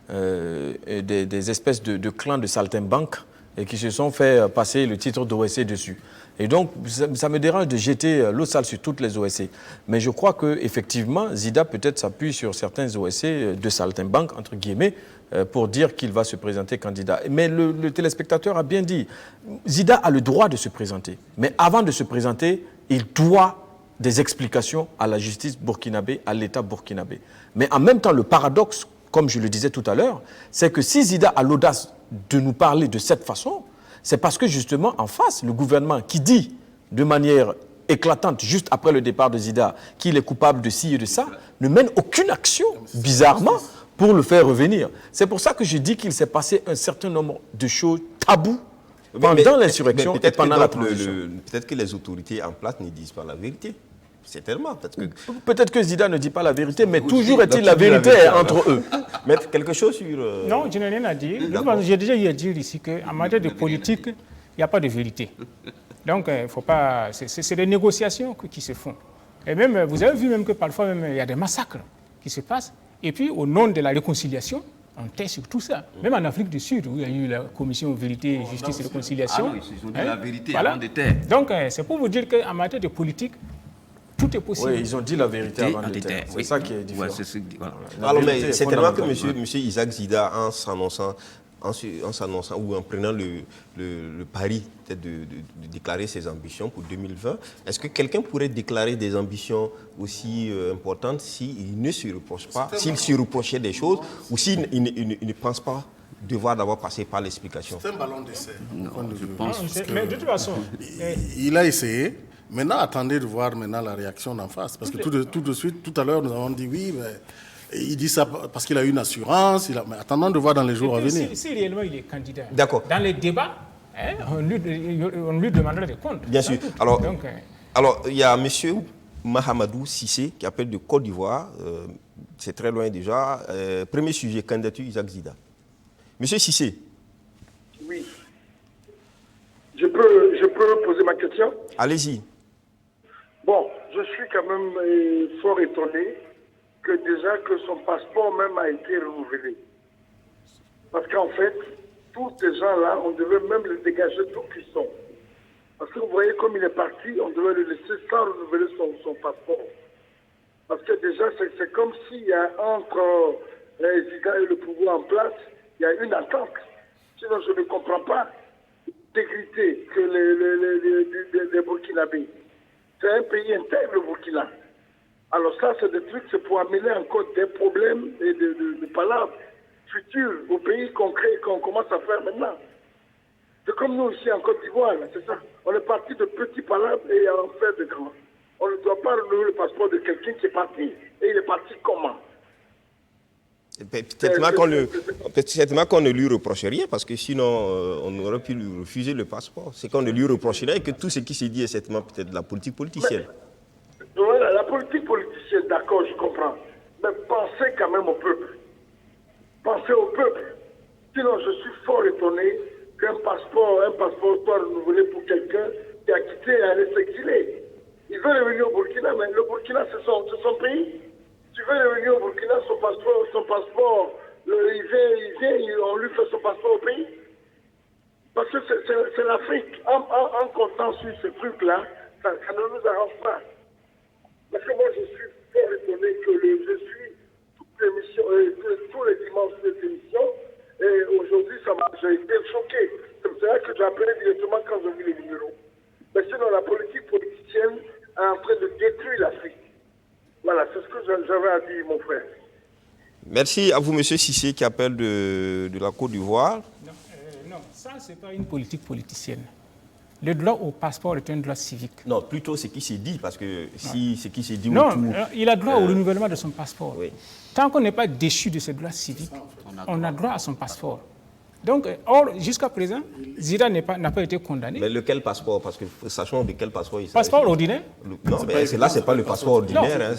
des espèces de clans de saltimbanques et qui se sont fait passer le titre d'OSC dessus. Et donc, ça me dérange de jeter l'eau sale sur toutes les OSC. Mais je crois qu'effectivement, Zida peut-être s'appuie sur certains OSC de saltimbanques, entre guillemets, pour dire qu'il va se présenter candidat. Mais le téléspectateur a bien dit, Zida a le droit de se présenter. Mais avant de se présenter, il doit des explications à la justice burkinabé, à l'État burkinabé. Mais en même temps, le paradoxe, comme je le disais tout à l'heure, c'est que si Zida a l'audace de nous parler de cette façon, c'est parce que justement en face, le gouvernement qui dit de manière éclatante, juste après le départ de Zida, qu'il est coupable de ci et de ça, ne mène aucune action, bizarrement, pour le faire revenir. C'est pour ça que je dis qu'il s'est passé un certain nombre de choses taboues pendant l'insurrection et pendant la transition. Peut-être que les autorités en place ne disent pas la vérité. C'est tellement. Peut-être que Zida ne dit pas la vérité, mais toujours est-il la vérité est entre eux. Mettre quelque chose sur... Non, je n'ai rien à dire. J'ai déjà eu à dire ici qu'en matière de politique, il n'y a pas de vérité. Donc, il faut pas. C'est des négociations qui se font. Et même, vous avez vu même que parfois, même, il y a des massacres qui se passent. Et puis, au nom de la réconciliation, on tait sur tout ça. Même en Afrique du Sud, où il y a eu la commission Vérité, Justice et Réconciliation. Ah oui, ils ont dit la vérité avant de taire. Donc, c'est pour vous dire qu'en matière de politique, tout est possible. Oui, ils ont dit la vérité avant de taire. C'est ça qui est différent. Ouais, voilà. Alors, mais c'est tellement que M. Isaac Zida, en s'annonçant ou en prenant le pari peut-être de déclarer ses ambitions pour 2020, est-ce que quelqu'un pourrait déclarer des ambitions aussi importantes s'il ne se reproche pas, s'il se reprochait des choses ou s'il ne pense pas devoir d'abord passer par l'explication? C'est un ballon d'essai. Non, je pense Mais de toute façon... Il a essayé. Maintenant, attendez de voir maintenant la réaction d'en face. Parce que tout de suite, tout à l'heure, nous avons dit oui, mais il dit ça parce qu'il a eu une assurance. Mais attendons de voir dans les jours à venir. Si réellement il est candidat, dans les débats, on lui demandera des comptes. Bien sûr. Alors, il y a M. Mahamadou Sissé qui appelle de Côte d'Ivoire. C'est très loin déjà. Premier sujet, candidature Isaac Zida. Monsieur Sissé. Oui. Je peux poser ma question? Allez-y. Bon, je suis quand même fort étonné que déjà que son passeport même a été renouvelé. Parce qu'en fait, tous ces gens-là, on devait même les dégager d'où qu'ils sont. Parce que vous voyez, comme il est parti, on devait le laisser sans renouveler son passeport. Parce que déjà, c'est comme s'il y a entre Zida et le pouvoir en place, il y a une attente. Sinon, je ne comprends pas l'intégrité que les Burkinabés. C'est un pays intègre, le Burkina. Alors ça, c'est des trucs, c'est pour amener encore des problèmes et de palabres futures au pays concret qu'on commence à faire maintenant. C'est comme nous ici en Côte d'Ivoire, c'est ça. On est parti de petits palabres et on en fait de grands. On ne doit pas renouveler le passeport de quelqu'un qui est parti. Et il est parti comment? Peut-être qu'on ne lui reproche rien, parce que sinon, on aurait pu lui refuser le passeport. C'est qu'on ne lui reprocherait que tout ce qui se dit est certainement peut-être de la politique politicienne. Voilà, la politique politicienne, d'accord, je comprends. Mais pensez quand même au peuple. Pensez au peuple. Sinon, je suis fort étonné qu'un passeport soit renouvelé pour quelqu'un qui a quitté et allé s'exiler. Il veut revenir au Burkina, mais le Burkina, c'est son pays. Tu veux revenir au Burkina, son passeport, il vient, on lui fait son passeport au pays. Parce que c'est l'Afrique. En comptant sur ce truc-là, ça ne nous arrange pas. Parce que moi, je suis fort étonné que je suis toutes les émissions, tous les dimanches de cette émission, et aujourd'hui, j'ai été choqué. C'est pour ça que j'ai appelé directement quand j'ai vu les numéros. Mais sinon, la politique politicienne est en train de détruire l'Afrique. Voilà, c'est ce que j'avais à dire, mon frère. Merci à vous, M. Cissé, qui appelle de la Côte d'Ivoire. Non, ça, ce n'est pas une politique politicienne. Le droit au passeport est un droit civique. Non, plutôt ce qui s'est dit, parce que si ce qui s'est dit Non, autour... il a droit au renouvellement de son passeport. Oui. Tant qu'on n'est pas déchu de ses droits civiques, on a droit à son passeport. Donc, or, jusqu'à présent, Zida n'a pas été condamné. Mais lequel passeport? Parce que sachons de quel passeport il s'agit. Passeport ordinaire? Non, mais là, ce n'est pas le passeport ordinaire. Non, hein,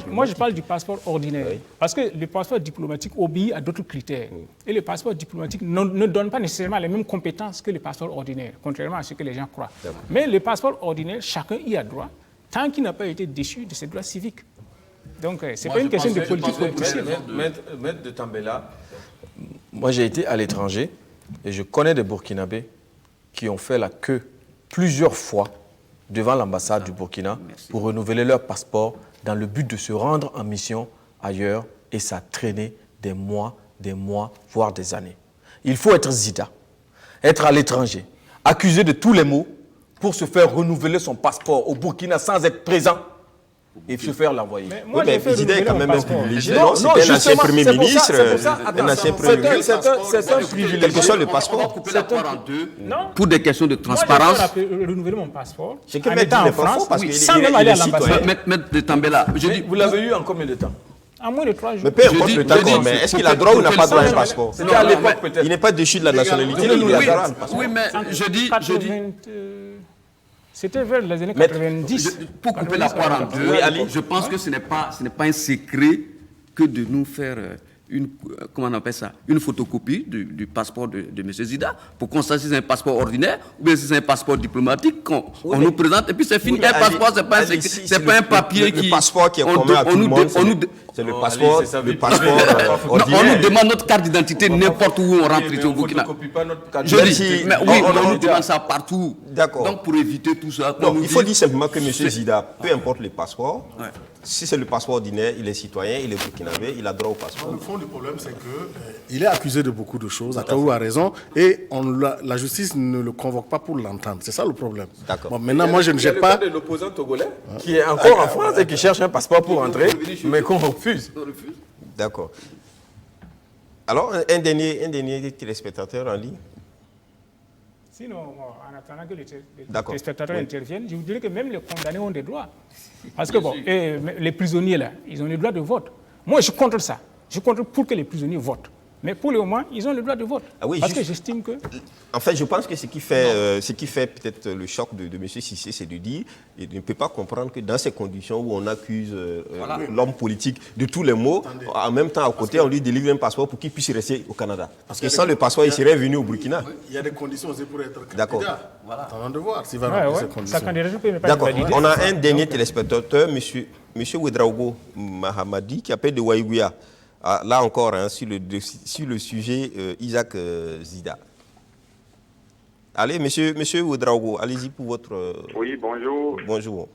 moi, je parle du passeport ordinaire. Oui. Parce que le passeport diplomatique obéit à d'autres critères. Oui. Et le passeport diplomatique ne donne pas nécessairement les mêmes compétences que le passeport ordinaire, contrairement à ce que les gens croient. Mais le passeport ordinaire, chacun y a droit, tant qu'il n'a pas été déchu de ses droits civiques. Donc, ce n'est pas une question de politique politicienne. Maître de Tambela, moi j'ai été à l'étranger et je connais des Burkinabés qui ont fait la queue plusieurs fois devant l'ambassade du Burkina pour renouveler leur passeport dans le but de se rendre en mission ailleurs, et ça a traîné des mois, voire des années. Il faut être Zida, être à l'étranger, accusé de tous les maux pour se faire renouveler son passeport au Burkina sans être présent et se faire l'envoyer. Oui, mais Zida est quand même un privilégié. Non, c'est un ancien Premier ministre. Un ancien Premier ministre. C'est un privilège. Quel que soit le passeport. Pour des questions de transparence. Moi, j'ai fait renouveler mon passeport. C'est que Maître dit n'est pas faux, parce sans même aller à l'ambassade. Maître de Tambela, je dis... Vous l'avez eu en combien de temps? À moins de 3 jours. Mais peu importe le temps, mais est-ce qu'il a droit ou n'a pas droit à un passeport? C'était à l'époque peut-être. Il n'est pas déchu de la nationalité, il a droit à un passeport. Oui, mais je dis... C'était vers les années 90. Pour couper la poire en deux, je pense que ce n'est pas un secret que de nous faire comment on appelle ça, une photocopie du passeport de M. Zida pour constater si c'est un passeport ordinaire ou bien si c'est un passeport diplomatique qu'on nous présente et puis c'est fini. Un passeport, c'est pas un papier qui... Le passeport qui est commun à tout le monde, c'est le passeport ordinaire. On nous demande notre carte d'identité n'importe où on rentre ici au Burkina. Je dis, mais oui, on nous demande ça partout. D'accord. Donc pour éviter tout ça... Non, il faut dire simplement que M. Zida, peu importe le passeport, si c'est le passeport ordinaire, il est citoyen, il est burkinabé, il a droit au passeport. Le fond du problème, c'est qu'il est accusé de beaucoup de choses, Ataou a raison, et la justice ne le convoque pas pour l'entendre. C'est ça le problème. D'accord. Bon, maintenant, moi, je ne jette pas... Il y a le cas de l'opposant togolais qui est encore en France et qui cherche un passeport pour entrer, mais qu'on refuse. D'accord. Alors, un dernier téléspectateur en ligne. Sinon, en attendant que les téléspectateurs interviennent, je vous dirais que même les condamnés ont des droits. Parce que bon, les prisonniers là, ils ont le droit de vote. Moi, je suis contre ça. Je suis contre pour que les prisonniers votent. Mais pour le moment, ils ont le droit de vote. Ah oui, parce que j'estime que... En fait, je pense que ce qui fait peut-être le choc de M. Cissé, c'est de dire qu'il ne peut pas comprendre que dans ces conditions où on accuse l'homme politique de tous les maux, en même temps, à côté, on lui délivre un passeport pour qu'il puisse rester au Canada. Parce que sans le passeport, il serait venu au Burkina. Il y a des conditions aussi pour être candidat. D'accord. Voilà. Attendons de voir s'il va remplir ces conditions. D'accord. On a un dernier téléspectateur, M. Ouedraogo Mahamadi, qui appelle de Waïgouya. Là encore, sur le sujet Isaac Zida. Allez, monsieur Ouedraogo, allez-y pour votre... Oui, bonjour. Bonjour.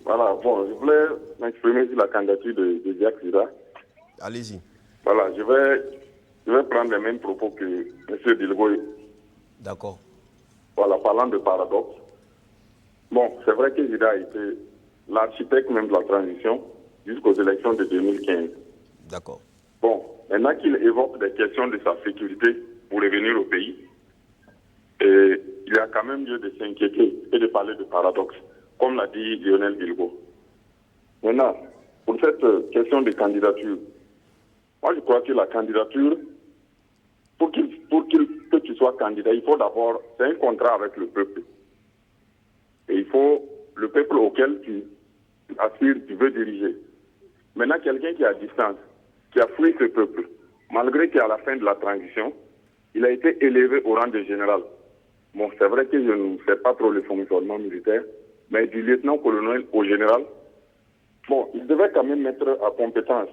Voilà, bon, je voulais m'exprimer sur la candidature de Isaac Zida. Allez-y. Voilà, je vais prendre les mêmes propos que M. Bilgo. D'accord. Voilà, parlant de paradoxe. Bon, c'est vrai que Zida a été l'architecte même de la transition jusqu'aux élections de 2015. D'accord. Bon, maintenant qu'il évoque des questions de sa sécurité pour revenir au pays, et il y a quand même lieu de s'inquiéter et de parler de paradoxe, comme l'a dit Lionel Bilgo. Maintenant, pour cette question de candidature, moi je crois que la candidature, pour que tu sois candidat, il faut d'abord, c'est un contrat avec le peuple. Et il faut le peuple auquel tu aspires, tu veux diriger. Maintenant, quelqu'un qui est à distance, qui a fui ce peuple, malgré qu'à la fin de la transition, il a été élevé au rang de général. Bon, c'est vrai que je ne sais pas trop le fonctionnement militaire, mais du lieutenant-colonel au général, bon, il devait quand même mettre à compétence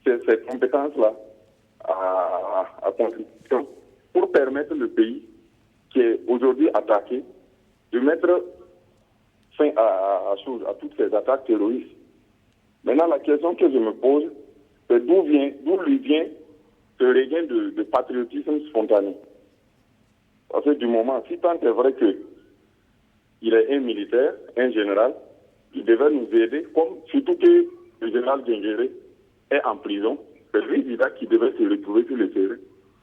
ces compétences-là à contribution pour permettre le pays qui est aujourd'hui attaqué de mettre fin à toutes ces attaques terroristes. Maintenant, la question que je me pose, c'est d'où lui vient ce regain de patriotisme spontané. Parce que du moment, si tant est vrai qu'il est un militaire, un général, il devait nous aider, surtout que le général Gengéré est en prison. C'est lui qui devait se retrouver sur le terrain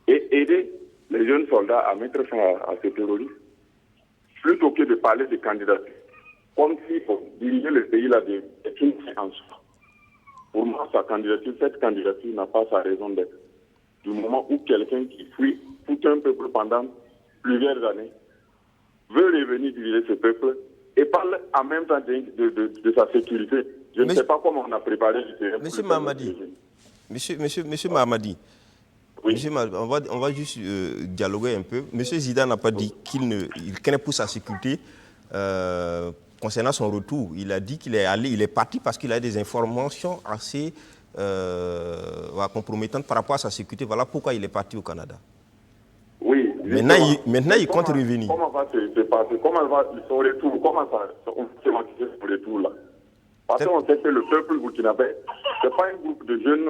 et aider les jeunes soldats à mettre fin à ce terrorisme. Plutôt que de parler de candidature. Comme si pour diriger le pays là est une fin en soi. Pour moi, cette candidature n'a pas sa raison d'être. Du moment où quelqu'un qui fuit tout un peuple pendant plusieurs années veut revenir diriger ce peuple et parle en même temps de sa sécurité. Je ne sais pas comment on a préparé le terrain. Monsieur Mahamadi, Monsieur Mahamadi, oui. On va juste dialoguer un peu. Monsieur Zida n'a pas dit qu'il craint pour sa sécurité concernant son retour. Il a dit qu'il est parti parce qu'il a des informations assez compromettantes par rapport à sa sécurité. Voilà pourquoi il est parti au Canada. Oui. Maintenant, il compte revenir. Comment va se passer? Comment va son retour? Comment ça on se manquer son retour là? Parce qu'on sait que le peuple burkinabé, ce n'est pas un groupe de jeunes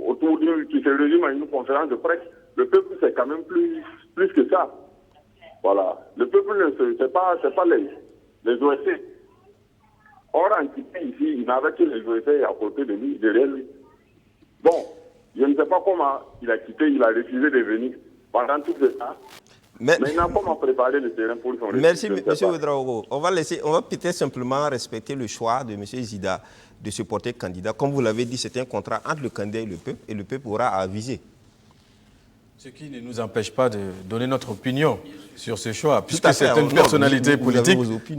autour qui se résume à une conférence de presse. Le peuple, c'est quand même plus que ça. Voilà. Le peuple, c'est pas les OSC. Or, en quittant ici, il n'avait que les OSC à côté de lui, derrière lui. Bon, je ne sais pas comment il a quitté, il a refusé de venir pendant tout ce temps. Maintenant, comment préparer le terrain pour son retour? Merci, M. Ouedraogo. On va peut-être simplement respecter le choix de M. Zida de se porter candidat. Comme vous l'avez dit, c'est un contrat entre le candidat et le peuple aura à aviser. Ce qui ne nous empêche pas de donner notre opinion sur ce choix, puisque c'est une personnalité politique,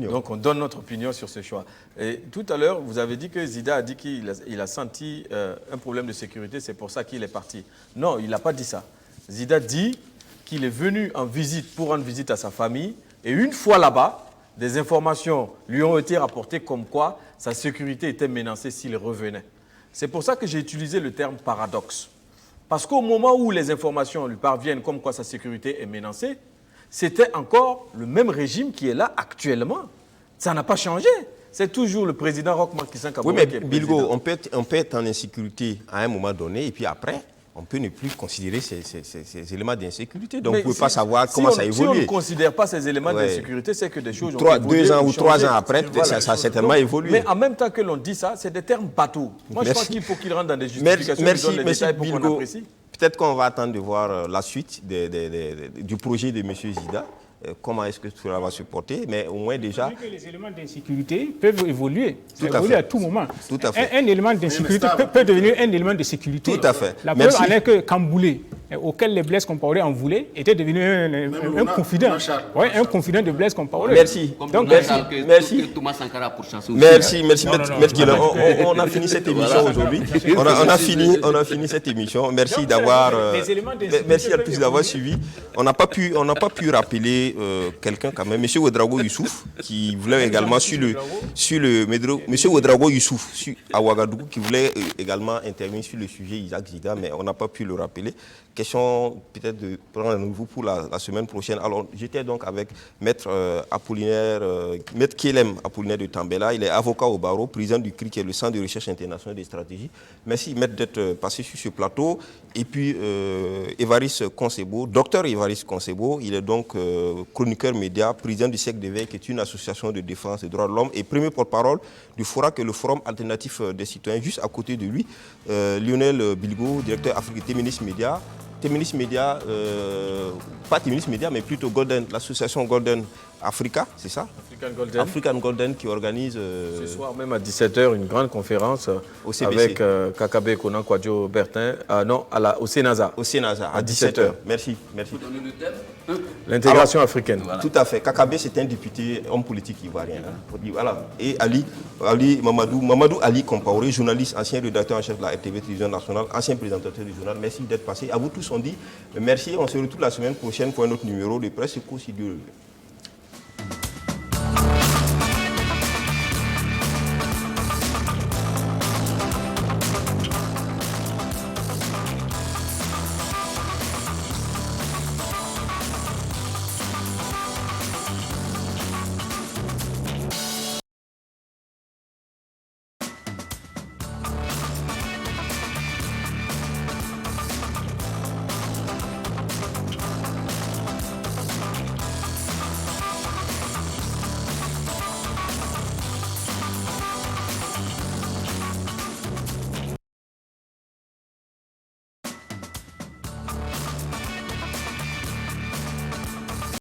donc on donne notre opinion sur ce choix. Et tout à l'heure, vous avez dit que Zida a dit qu'il a senti un problème de sécurité, c'est pour ça qu'il est parti. Non, il n'a pas dit ça. Zida dit qu'il est venu en visite pour rendre visite à sa famille, et une fois là-bas, des informations lui ont été rapportées comme quoi sa sécurité était menacée s'il revenait. C'est pour ça que j'ai utilisé le terme paradoxe. Parce qu'au moment où les informations lui parviennent comme quoi sa sécurité est menacée, c'était encore le même régime qui est là actuellement. Ça n'a pas changé. C'est toujours le président Roch Marc Christian Kabore qui est président. Bilgo, on peut être en insécurité à un moment donné et puis après, on peut ne plus considérer ces éléments d'insécurité. Donc, on ne peut pas savoir comment ça évolue. Si on ne considère pas ces éléments d'insécurité, c'est que des choses ont évolué. 2 ans ou 3 ans après, ça a certainement évolué. Mais en même temps que l'on dit ça, c'est des termes bateaux. Moi, je pense qu'il faut qu'il rentre dans des justifications. Merci, Bilgo. Peut-être qu'on va attendre de voir la suite du projet de M. Zida. Comment est-ce que cela va se porter, mais au moins déjà... Que les éléments d'insécurité peuvent évoluer. Ça évolue à tout moment. Tout à fait. Un élément d'insécurité peut devenir un élément de sécurité. Tout à fait. La preuve en est que Kamboulé, auquel les Blaise Compaoré en voulaient, était devenu un confident. Oui, un confident de Blaise Compaoré. Merci. Donc, merci. Thomas Sankara pour chasser aussi. Merci, Maître Guillaume. On a fini cette émission aujourd'hui. On a fini cette émission. Merci d'avoir... Merci à tous d'avoir suivi. On n'a pas pu rappeler quelqu'un quand même, M. Ouedraogo Youssouf, qui voulait également M. Ouedraogo Youssouf à Ouagadougou, qui voulait également intervenir sur le sujet Isaac Zida, mais on n'a pas pu le rappeler. Question peut-être de prendre un nouveau pour la semaine prochaine. Alors j'étais donc avec Maître Kélem Apollinaire de Tambela. Il est avocat au barreau, président du CRI, qui est le Centre de recherche internationale des stratégies. Merci Maître d'être passé sur ce plateau. Et puis Évariste Concebo, docteur Évariste Concebo, il est donc chroniqueur média, président du Siècle d'éveil, qui est une association de défense des droits de l'homme et premier porte-parole du FORA, que le Forum alternatif des citoyens. Juste à côté de lui, Lionel Bilgo, directeur Afrique Téménis Média. Téménis Média, pas Téménis Média, mais plutôt Golden, l'association Golden Africa, c'est ça? African Golden qui organise... ce soir même à 17h, une grande conférence avec Kakabe Konan Kwadjo Bertin, au Sénasa. Au Sénasa, à 17h. Merci. L'intégration africaine. Voilà. Tout à fait. Kakabe, c'est un député, homme politique ivoirien. Voilà. Et Mamadou Ali Compaoré, journaliste, ancien rédacteur en chef de la RTV Télévision Nationale, ancien présentateur du journal. Merci d'être passé. À vous tous, on dit merci. On se retrouve la semaine prochaine pour un autre numéro de Presse Éco, si Dieu le veut.